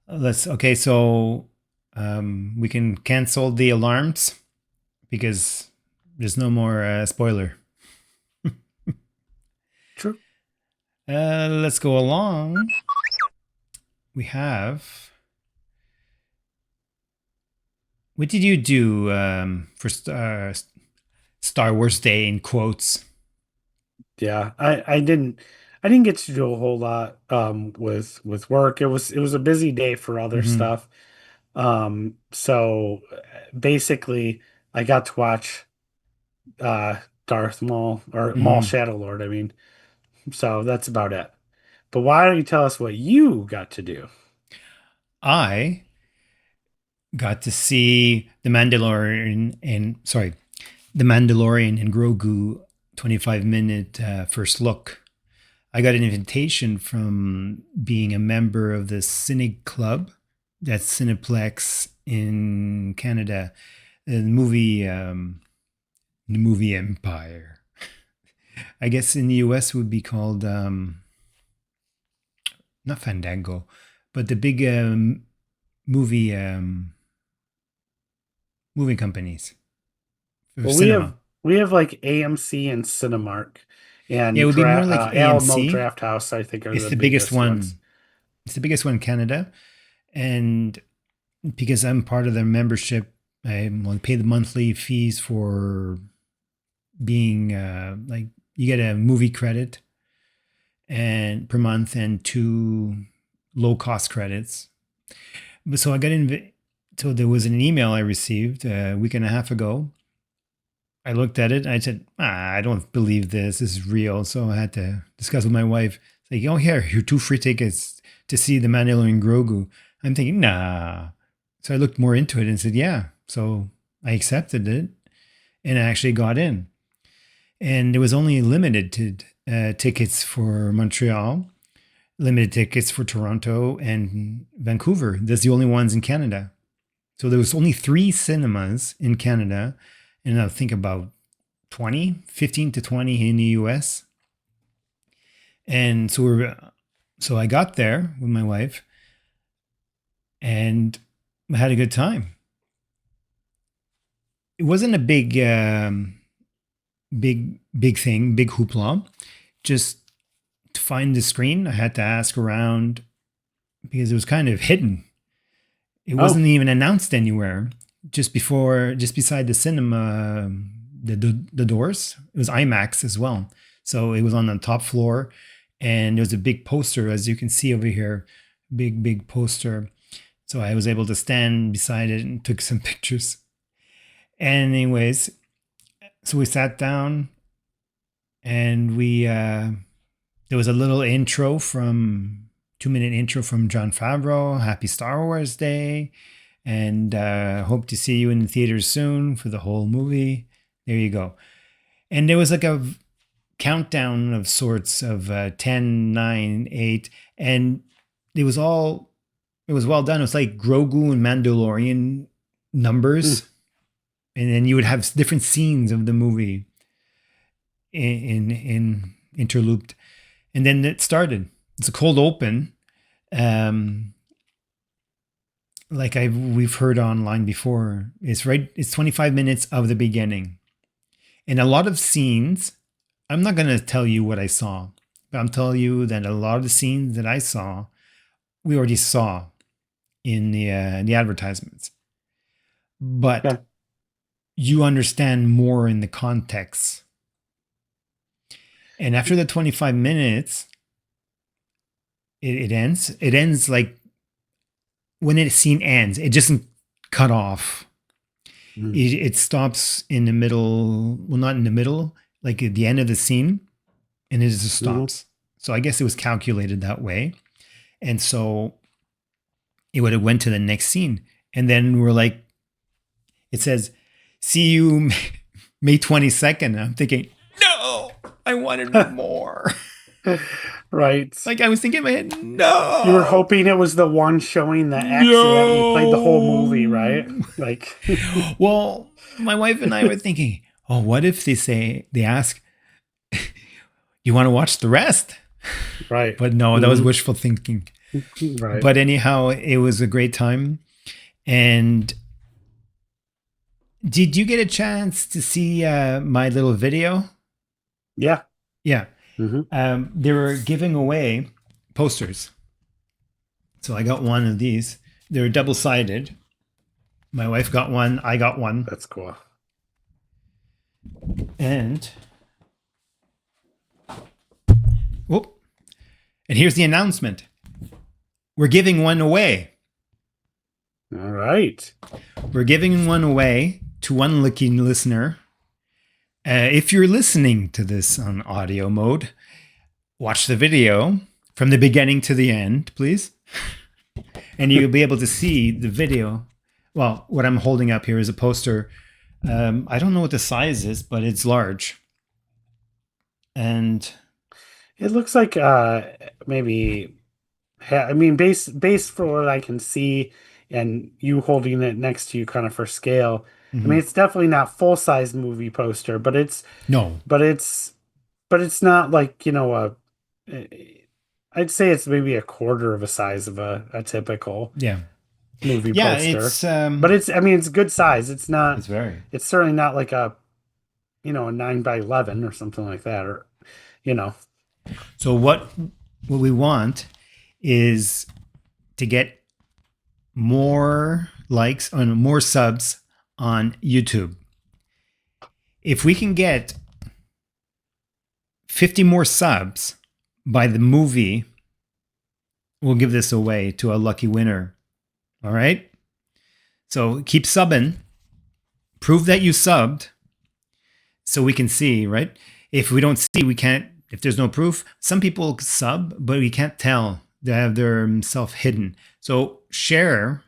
[SPEAKER 2] Okay. So, we can cancel the alarms because there's no more spoiler.
[SPEAKER 3] true.
[SPEAKER 2] Let's go along. We have. What did you do for Star Wars Day in quotes?
[SPEAKER 3] Yeah, I didn't get to do a whole lot with work. It was a busy day for other
[SPEAKER 2] Hmm.
[SPEAKER 3] stuff. So basically I got to watch Darth Maul or Maul
[SPEAKER 2] Hmm.
[SPEAKER 3] Shadow Lord, I mean. So that's about it. But why don't you tell us what you got to do?
[SPEAKER 2] I got to see the Mandalorian and Grogu 25-minute first look. I got an invitation from being a member of the Cine Club, that's Cineplex in Canada, the movie Empire. I guess in the US would be called not Fandango, but the big movie movie companies for
[SPEAKER 3] Well,
[SPEAKER 2] cinema.
[SPEAKER 3] we have like AMC and Cinemark
[SPEAKER 2] Yeah, it
[SPEAKER 3] and
[SPEAKER 2] would be more like
[SPEAKER 3] Alamo
[SPEAKER 2] AMC.
[SPEAKER 3] Draft House, I think, are
[SPEAKER 2] It's
[SPEAKER 3] the
[SPEAKER 2] the biggest
[SPEAKER 3] biggest ones.
[SPEAKER 2] one. It's the biggest one in Canada, and because I'm part of their membership, I pay the monthly fees for being like you get a movie credit and per month and two low cost credits. But so I got so there was an email I received a week and a half ago. I looked at it and I said, I don't believe this. This is real. So I had to discuss with my wife. It's like, oh, here, two free tickets to see the Mando and Grogu. I'm thinking, nah. So I looked more into it and said, yeah. So I accepted it and I actually got in. And there was only limited tickets for Montreal, limited tickets for Toronto and Vancouver. That's the only ones in Canada. So there was only 3 cinemas in Canada, and I think about 20, 15 to 20 in the US. And so I got there with my wife and I had a good time. It wasn't a big thing, big hoopla. Just to find the screen, I had to ask around because it was kind of hidden. It
[SPEAKER 3] Oh,
[SPEAKER 2] wasn't even announced anywhere. Just beside the cinema, the doors. It was IMAX as well, so it was on the top floor, and there was a big poster, as you can see over here, big poster. So I was able to stand beside it and took some pictures. Anyways, so we sat down, and we there was a little intro from 2-minute intro from John Favreau. Happy Star Wars Day. And hope to see you in the theaters soon for the whole movie. There you go. And there was like a countdown of sorts of 10, 9, 8. And it was well done. It was like Grogu and Mandalorian
[SPEAKER 3] mm,
[SPEAKER 2] numbers. And then you would have different scenes of the movie in interlooped. And then it started. It's a cold open. Like we've heard online before, it's 25 minutes of the beginning. And a lot of scenes, I'm not going to tell you what I saw, but I'm telling you that a lot of the scenes that I saw, we already saw in the advertisements. But
[SPEAKER 3] okay.
[SPEAKER 2] you understand more in the context. And after the 25 minutes, it ends. It ends like when a scene ends, it doesn't cut off.
[SPEAKER 3] Mm,
[SPEAKER 2] It stops in the middle. Well, not in the middle, like at the end of the scene, and it just
[SPEAKER 3] mhm.
[SPEAKER 2] stops. So I guess it was calculated that way. And so it would have went to the next scene. And then we're like, it says, see you May 22nd. I'm thinking, no, I wanted more.
[SPEAKER 3] Right.
[SPEAKER 2] Like I was thinking in my head,
[SPEAKER 3] You were
[SPEAKER 2] no,
[SPEAKER 3] hoping it was the one showing that accidentally played the whole movie, right?
[SPEAKER 2] no.
[SPEAKER 3] Like,
[SPEAKER 2] Well, my wife and I were thinking, oh, what if they ask, you want to watch the rest?
[SPEAKER 3] right.
[SPEAKER 2] But no, that was
[SPEAKER 3] Mhm.
[SPEAKER 2] wishful thinking.
[SPEAKER 3] Right.
[SPEAKER 2] But anyhow, it was a great time. And did you get a chance to see my little video?
[SPEAKER 3] Yeah.
[SPEAKER 2] Yeah.
[SPEAKER 3] Hmm.
[SPEAKER 2] They were giving away posters. So I got one of these. They're double sided. My wife got one. I got one.
[SPEAKER 3] That's cool.
[SPEAKER 2] And, whoop. And here's the announcement. We're giving one away.
[SPEAKER 3] All right.
[SPEAKER 2] We're giving one away to one lucky listener. If you're listening to this on audio mode, watch the video from the beginning to the end, please. And you'll be able to see the video. Well, what I'm holding up here is a poster. I don't know what the size is, but it's large. And
[SPEAKER 3] It looks like maybe I mean based for what I can see and you holding it next to you kind of for scale. I mean
[SPEAKER 2] mhm.
[SPEAKER 3] it's definitely not full-size movie poster, but
[SPEAKER 2] No,
[SPEAKER 3] it's but it's not like, I'd say it's maybe a quarter of a size of a typical
[SPEAKER 2] Yeah.
[SPEAKER 3] movie
[SPEAKER 2] Yeah,
[SPEAKER 3] poster. But I mean, it's good size.
[SPEAKER 2] it's very.
[SPEAKER 3] It's certainly not like a 9 by 11 or something like that, or, you know,
[SPEAKER 2] So what we want is to get more likes and more subs on YouTube. If we can get 50 more subs by the movie, we'll give this away to a lucky winner. All right? So keep subbing. Prove that you subbed so we can see, right? If we don't see, we can't, if there's no proof, some people sub, but we can't tell. They have their self hidden. So share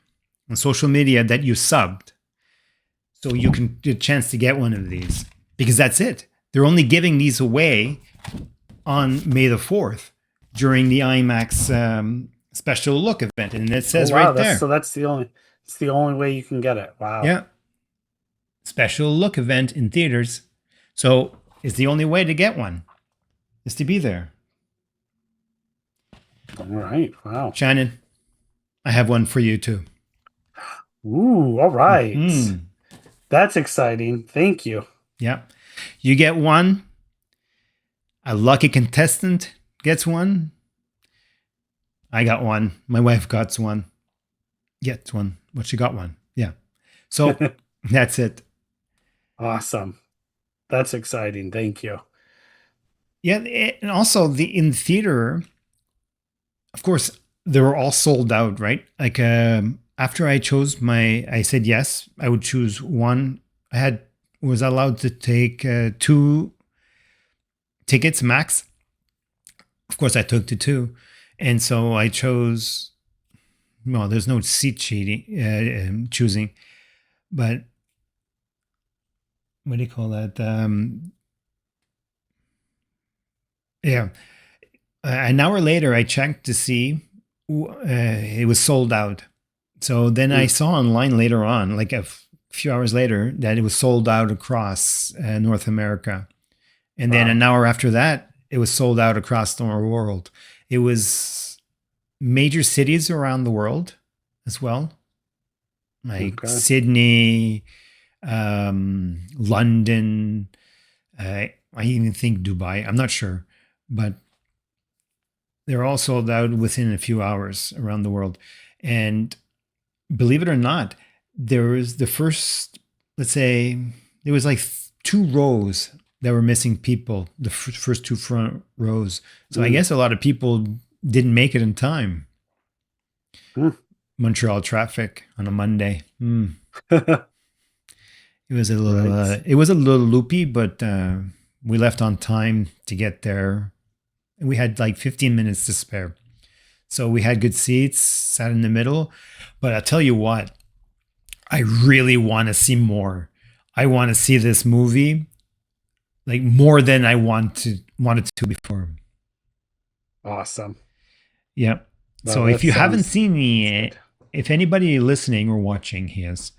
[SPEAKER 2] on social media that you subbed so you can get a chance to get one of these because that's it. They're only giving these away on May the 4th during the IMAX special look event. And it
[SPEAKER 3] oh
[SPEAKER 2] says
[SPEAKER 3] wow,
[SPEAKER 2] right there.
[SPEAKER 3] it's the only way you can get it. Wow.
[SPEAKER 2] Yeah. Special look event in theaters. So it's the only way to get one is to be there.
[SPEAKER 3] All right. Wow.
[SPEAKER 2] Shannon, I have one for you too.
[SPEAKER 3] Ooh, all right.
[SPEAKER 2] Hmm.
[SPEAKER 3] That's exciting. Thank you.
[SPEAKER 2] Yeah. You get one. A lucky contestant gets one. I got one. My wife got one. Gets one. Well, she got one. Yeah. So that's it.
[SPEAKER 3] Awesome. That's exciting. Thank you.
[SPEAKER 2] Yeah. And also the in theater, of course, they were all sold out, right? Like after I said yes, I would choose one. Was allowed to take two tickets max. Of course, I took the two, and so I chose. Well, there's no seat cheating choosing, but what do you call that? Yeah, an hour later, I checked to see it was sold out. So then I
[SPEAKER 3] Mm,
[SPEAKER 2] saw online later on, like few hours later, that it was sold out across North America. And then
[SPEAKER 3] wow.
[SPEAKER 2] an hour after that, it was sold out across the world. It was major cities around the world as well, like
[SPEAKER 3] Okay.
[SPEAKER 2] Sydney, London. I even think Dubai. I'm not sure, but they're all sold out within a few hours around the world. And believe it or not, there was the first, let's say, there was like two rows that were missing people, the first two front rows. So I
[SPEAKER 3] Mm,
[SPEAKER 2] guess a lot of people didn't make it in time.
[SPEAKER 3] mm.
[SPEAKER 2] Montreal traffic on a Monday.
[SPEAKER 3] Right.
[SPEAKER 2] It was a little loopy, but we left on time to get there. We had like 15 minutes to spare. So we had good seats, sat in the middle. But I'll tell you what, I really want to see more. I want to see this movie like more than I wanted to before.
[SPEAKER 3] Awesome.
[SPEAKER 2] Yeah.
[SPEAKER 3] Well,
[SPEAKER 2] So
[SPEAKER 3] that
[SPEAKER 2] if you haven't
[SPEAKER 3] sounds
[SPEAKER 2] seen
[SPEAKER 3] good.
[SPEAKER 2] if anybody listening or watching his,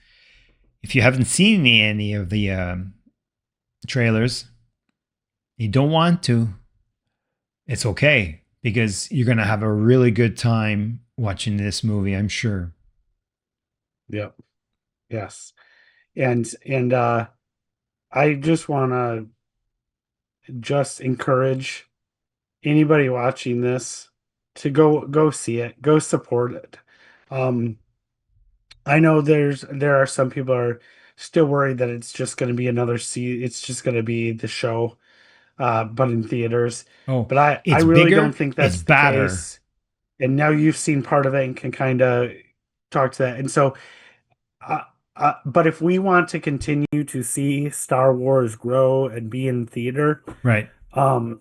[SPEAKER 2] if you haven't seen any of the trailers, you don't want to, it's okay because you're going to have a really good time watching this movie, I'm sure.
[SPEAKER 3] Yep. Yes. And I just want to just encourage anybody watching this to go see it, go support it. Um, I know there are some people are still worried that it's just going to be it's just going to be the show, but in theaters.
[SPEAKER 2] Oh,
[SPEAKER 3] But I
[SPEAKER 2] it's
[SPEAKER 3] really
[SPEAKER 2] bigger,
[SPEAKER 3] don't think
[SPEAKER 2] it's
[SPEAKER 3] that's the
[SPEAKER 2] badder.
[SPEAKER 3] case. And now you've seen part of it and can kind of talk to that. And so, uh, but if we want to continue to see Star Wars grow and be in theater,
[SPEAKER 2] Right.
[SPEAKER 3] um,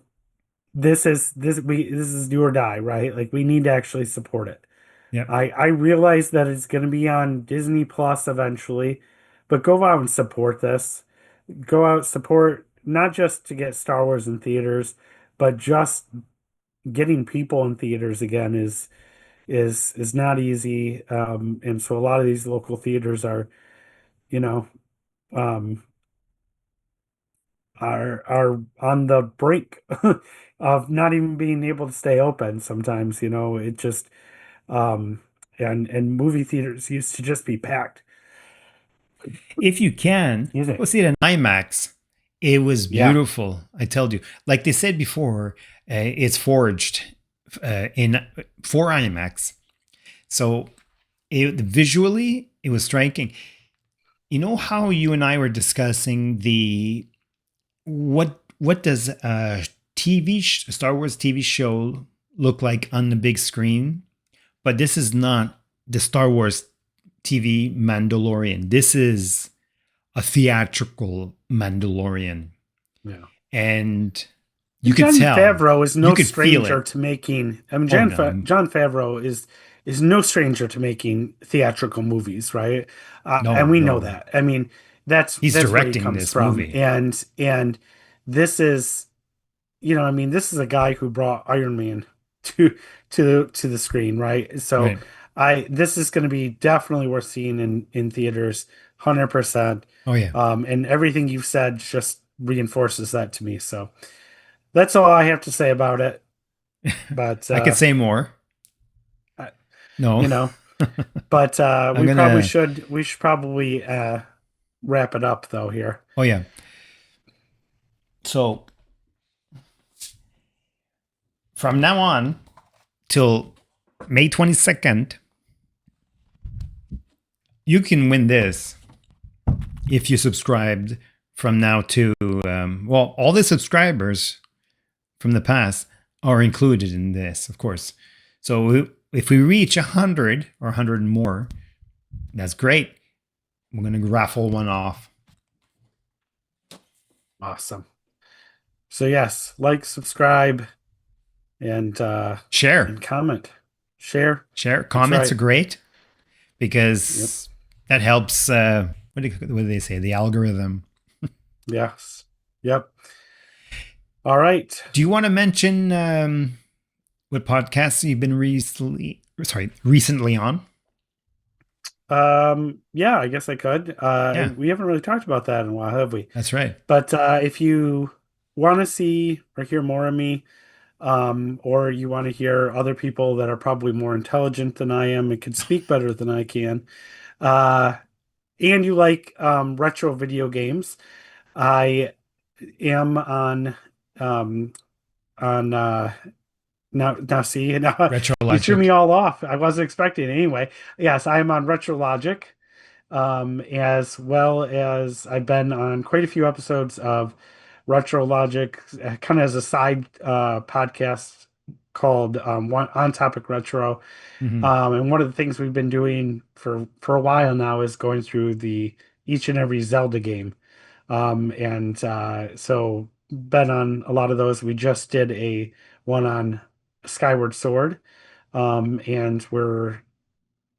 [SPEAKER 3] this is do or die, right? Like we need to actually support it.
[SPEAKER 2] Yep.
[SPEAKER 3] I realize that it's going to be on Disney Plus eventually, but go out and support this. Go out support not just to get Star Wars in theaters, but just getting people in theaters again is not easy. And so a lot of these local theaters are, you know, um, are on the brink of not even being able to stay open sometimes, it just um and movie theaters used to just be packed.
[SPEAKER 2] If you can,
[SPEAKER 3] Excuse me.
[SPEAKER 2] go see it in IMAX. It was
[SPEAKER 3] Yeah.
[SPEAKER 2] beautiful. I told you. Like they said before, it's forged in for IMAX. So visually, it was striking. You know how you and I were discussing the what does a Star Wars TV show look like on the big screen? But this is not the Star Wars TV Mandalorian. This is a theatrical Mandalorian.
[SPEAKER 3] Yeah.
[SPEAKER 2] And you
[SPEAKER 3] And
[SPEAKER 2] could
[SPEAKER 3] Jon
[SPEAKER 2] tell,
[SPEAKER 3] Favreau is
[SPEAKER 2] you
[SPEAKER 3] no
[SPEAKER 2] could feel
[SPEAKER 3] stranger
[SPEAKER 2] it.
[SPEAKER 3] to making. I mean,
[SPEAKER 2] Oh no,
[SPEAKER 3] Jon Favreau is no stranger to making theatrical movies, right? And
[SPEAKER 2] no,
[SPEAKER 3] we know
[SPEAKER 2] no.
[SPEAKER 3] that. I mean,
[SPEAKER 2] He's
[SPEAKER 3] that's where he
[SPEAKER 2] directing
[SPEAKER 3] comes
[SPEAKER 2] this
[SPEAKER 3] from.
[SPEAKER 2] movie.
[SPEAKER 3] And this is, I mean, this is a guy who brought Iron Man to to the screen, right? So
[SPEAKER 2] Right.
[SPEAKER 3] I this is going to be definitely worth seeing in theaters, 100%.
[SPEAKER 2] Oh yeah.
[SPEAKER 3] And everything you've said just reinforces that to me. So. That's all I have to say about it. But
[SPEAKER 2] I could say more.
[SPEAKER 3] I-
[SPEAKER 2] No.
[SPEAKER 3] you know, but
[SPEAKER 2] I'm gonna
[SPEAKER 3] we should probably wrap it up though here.
[SPEAKER 2] oh yeah. So from now on till May 22nd, you can win this if you subscribed from now to well, all the subscribers from the past are included in this, of course. So if we reach 100 or 100 more, that's great. We're going to raffle one off.
[SPEAKER 3] Awesome. So yes, like, subscribe,
[SPEAKER 2] Share.
[SPEAKER 3] and comment, share.
[SPEAKER 2] Share.
[SPEAKER 3] That's
[SPEAKER 2] Comments
[SPEAKER 3] right.
[SPEAKER 2] are great
[SPEAKER 3] Yep.
[SPEAKER 2] because that helps. What do they say? The algorithm.
[SPEAKER 3] Yes. Yep. All right.
[SPEAKER 2] Do you want to mention what podcasts you've been recently on?
[SPEAKER 3] Yeah, I guess I could.
[SPEAKER 2] Yeah,
[SPEAKER 3] We haven't really talked about that in a while, have we?
[SPEAKER 2] that's right.
[SPEAKER 3] But if you want to see or hear more of me, or you want to hear other people that are probably more intelligent than I am and can speak better than I can, uh, and you like retro video games, I am um, on now see now
[SPEAKER 2] Retro
[SPEAKER 3] you threw me
[SPEAKER 2] Logic.
[SPEAKER 3] all off. I wasn't expecting it anyway. Yes, I am on Retro Logic, as well as I've been on quite a few episodes of Retro Logic, kind of as a side podcast called On Topic Retro.
[SPEAKER 2] Hmm.
[SPEAKER 3] And one of the things we've been doing for a while now is going through the each and every Zelda game. And so been on a lot of those. We just did a one on Skyward Sword. And we're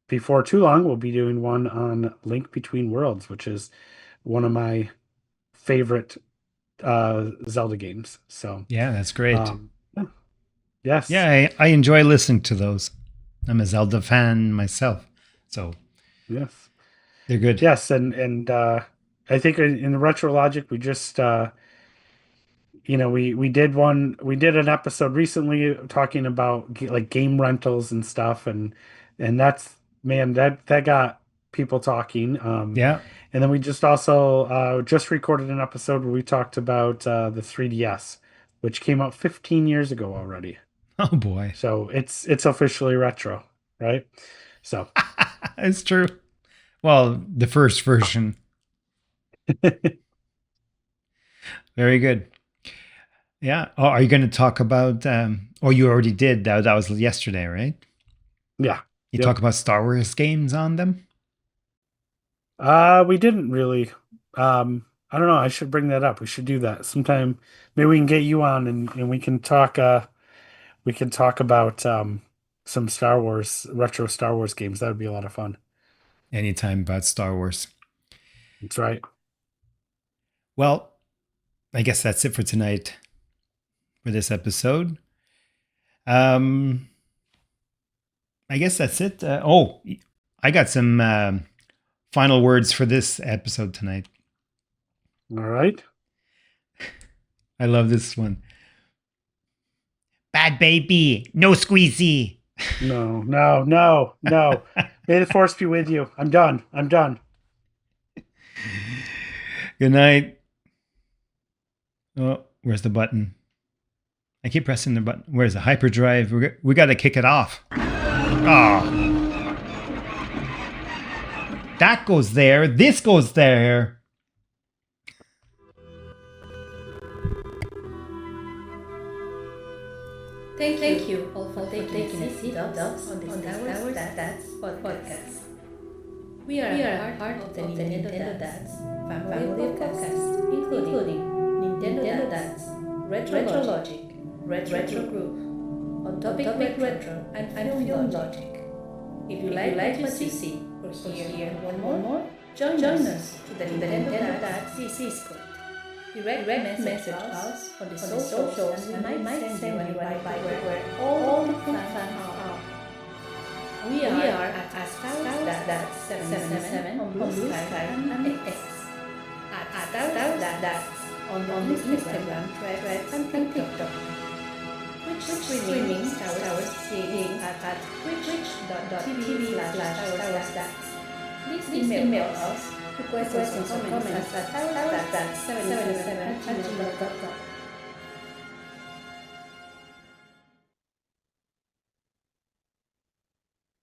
[SPEAKER 3] before too long, we'll be doing one on Link Between Worlds, which is one of my favorite Zelda games. So,
[SPEAKER 2] Yeah, that's great.
[SPEAKER 3] yeah. Yes,
[SPEAKER 2] Yeah, I enjoy listening to those. I'm a Zelda fan myself, so
[SPEAKER 3] yes,
[SPEAKER 2] they're good.
[SPEAKER 3] yes, and I think in the Retro Logic, we just we did an episode recently talking about like game rentals and stuff, and that's man that got people talking.
[SPEAKER 2] Yeah.
[SPEAKER 3] And then we just also just recorded an episode where we talked about the 3DS, which came out 15 years ago already.
[SPEAKER 2] Oh boy,
[SPEAKER 3] So it's officially retro, right? So
[SPEAKER 2] it's true. Well, the first version, very good. Yeah. Oh, are you going to talk about? Oh, you already did. That was yesterday, right?
[SPEAKER 3] yeah,
[SPEAKER 2] You talk
[SPEAKER 3] yep.
[SPEAKER 2] about Star Wars games on them.
[SPEAKER 3] We didn't really. I don't know. I should bring that up. We should do that sometime. Maybe we can get you on and we can talk. We can talk about some Star Wars retro Star Wars games. That would be a lot of fun.
[SPEAKER 2] Anytime about Star Wars.
[SPEAKER 3] That's right.
[SPEAKER 2] Well, I guess that's it for tonight for this episode. Um, I guess that's it. I got some final words for this episode tonight.
[SPEAKER 3] All right.
[SPEAKER 2] I love this one. Bad baby, no squeezy.
[SPEAKER 3] No. May the force be with you. I'm done.
[SPEAKER 2] Good night. Oh, where's the button? I keep pressing the button. Where's the hyperdrive? We got to kick it off. Oh. That goes there. This goes there.
[SPEAKER 1] Thank you all for taking a seat on the Star Wars Dads podcast. We are part of the Nintendo Dads family of podcasts, including Nintendo Dads, Retro Logic, Retro Group, On Topic Retro, and Film Logic. If you like what you see or hear one more, join us to the Nintendo Dads Discord. Direct message us on the socials and we might send you a invite where all the fun are. We are at Star Wars 777 on Blue Sky and X. At Star Wars on the Instagram, Threads, and TikTok. Twitch streaming Star Wars being at twitch.tv/StarWarsDads. Please email us questions and comments at StarWarsDads777@gmail.com.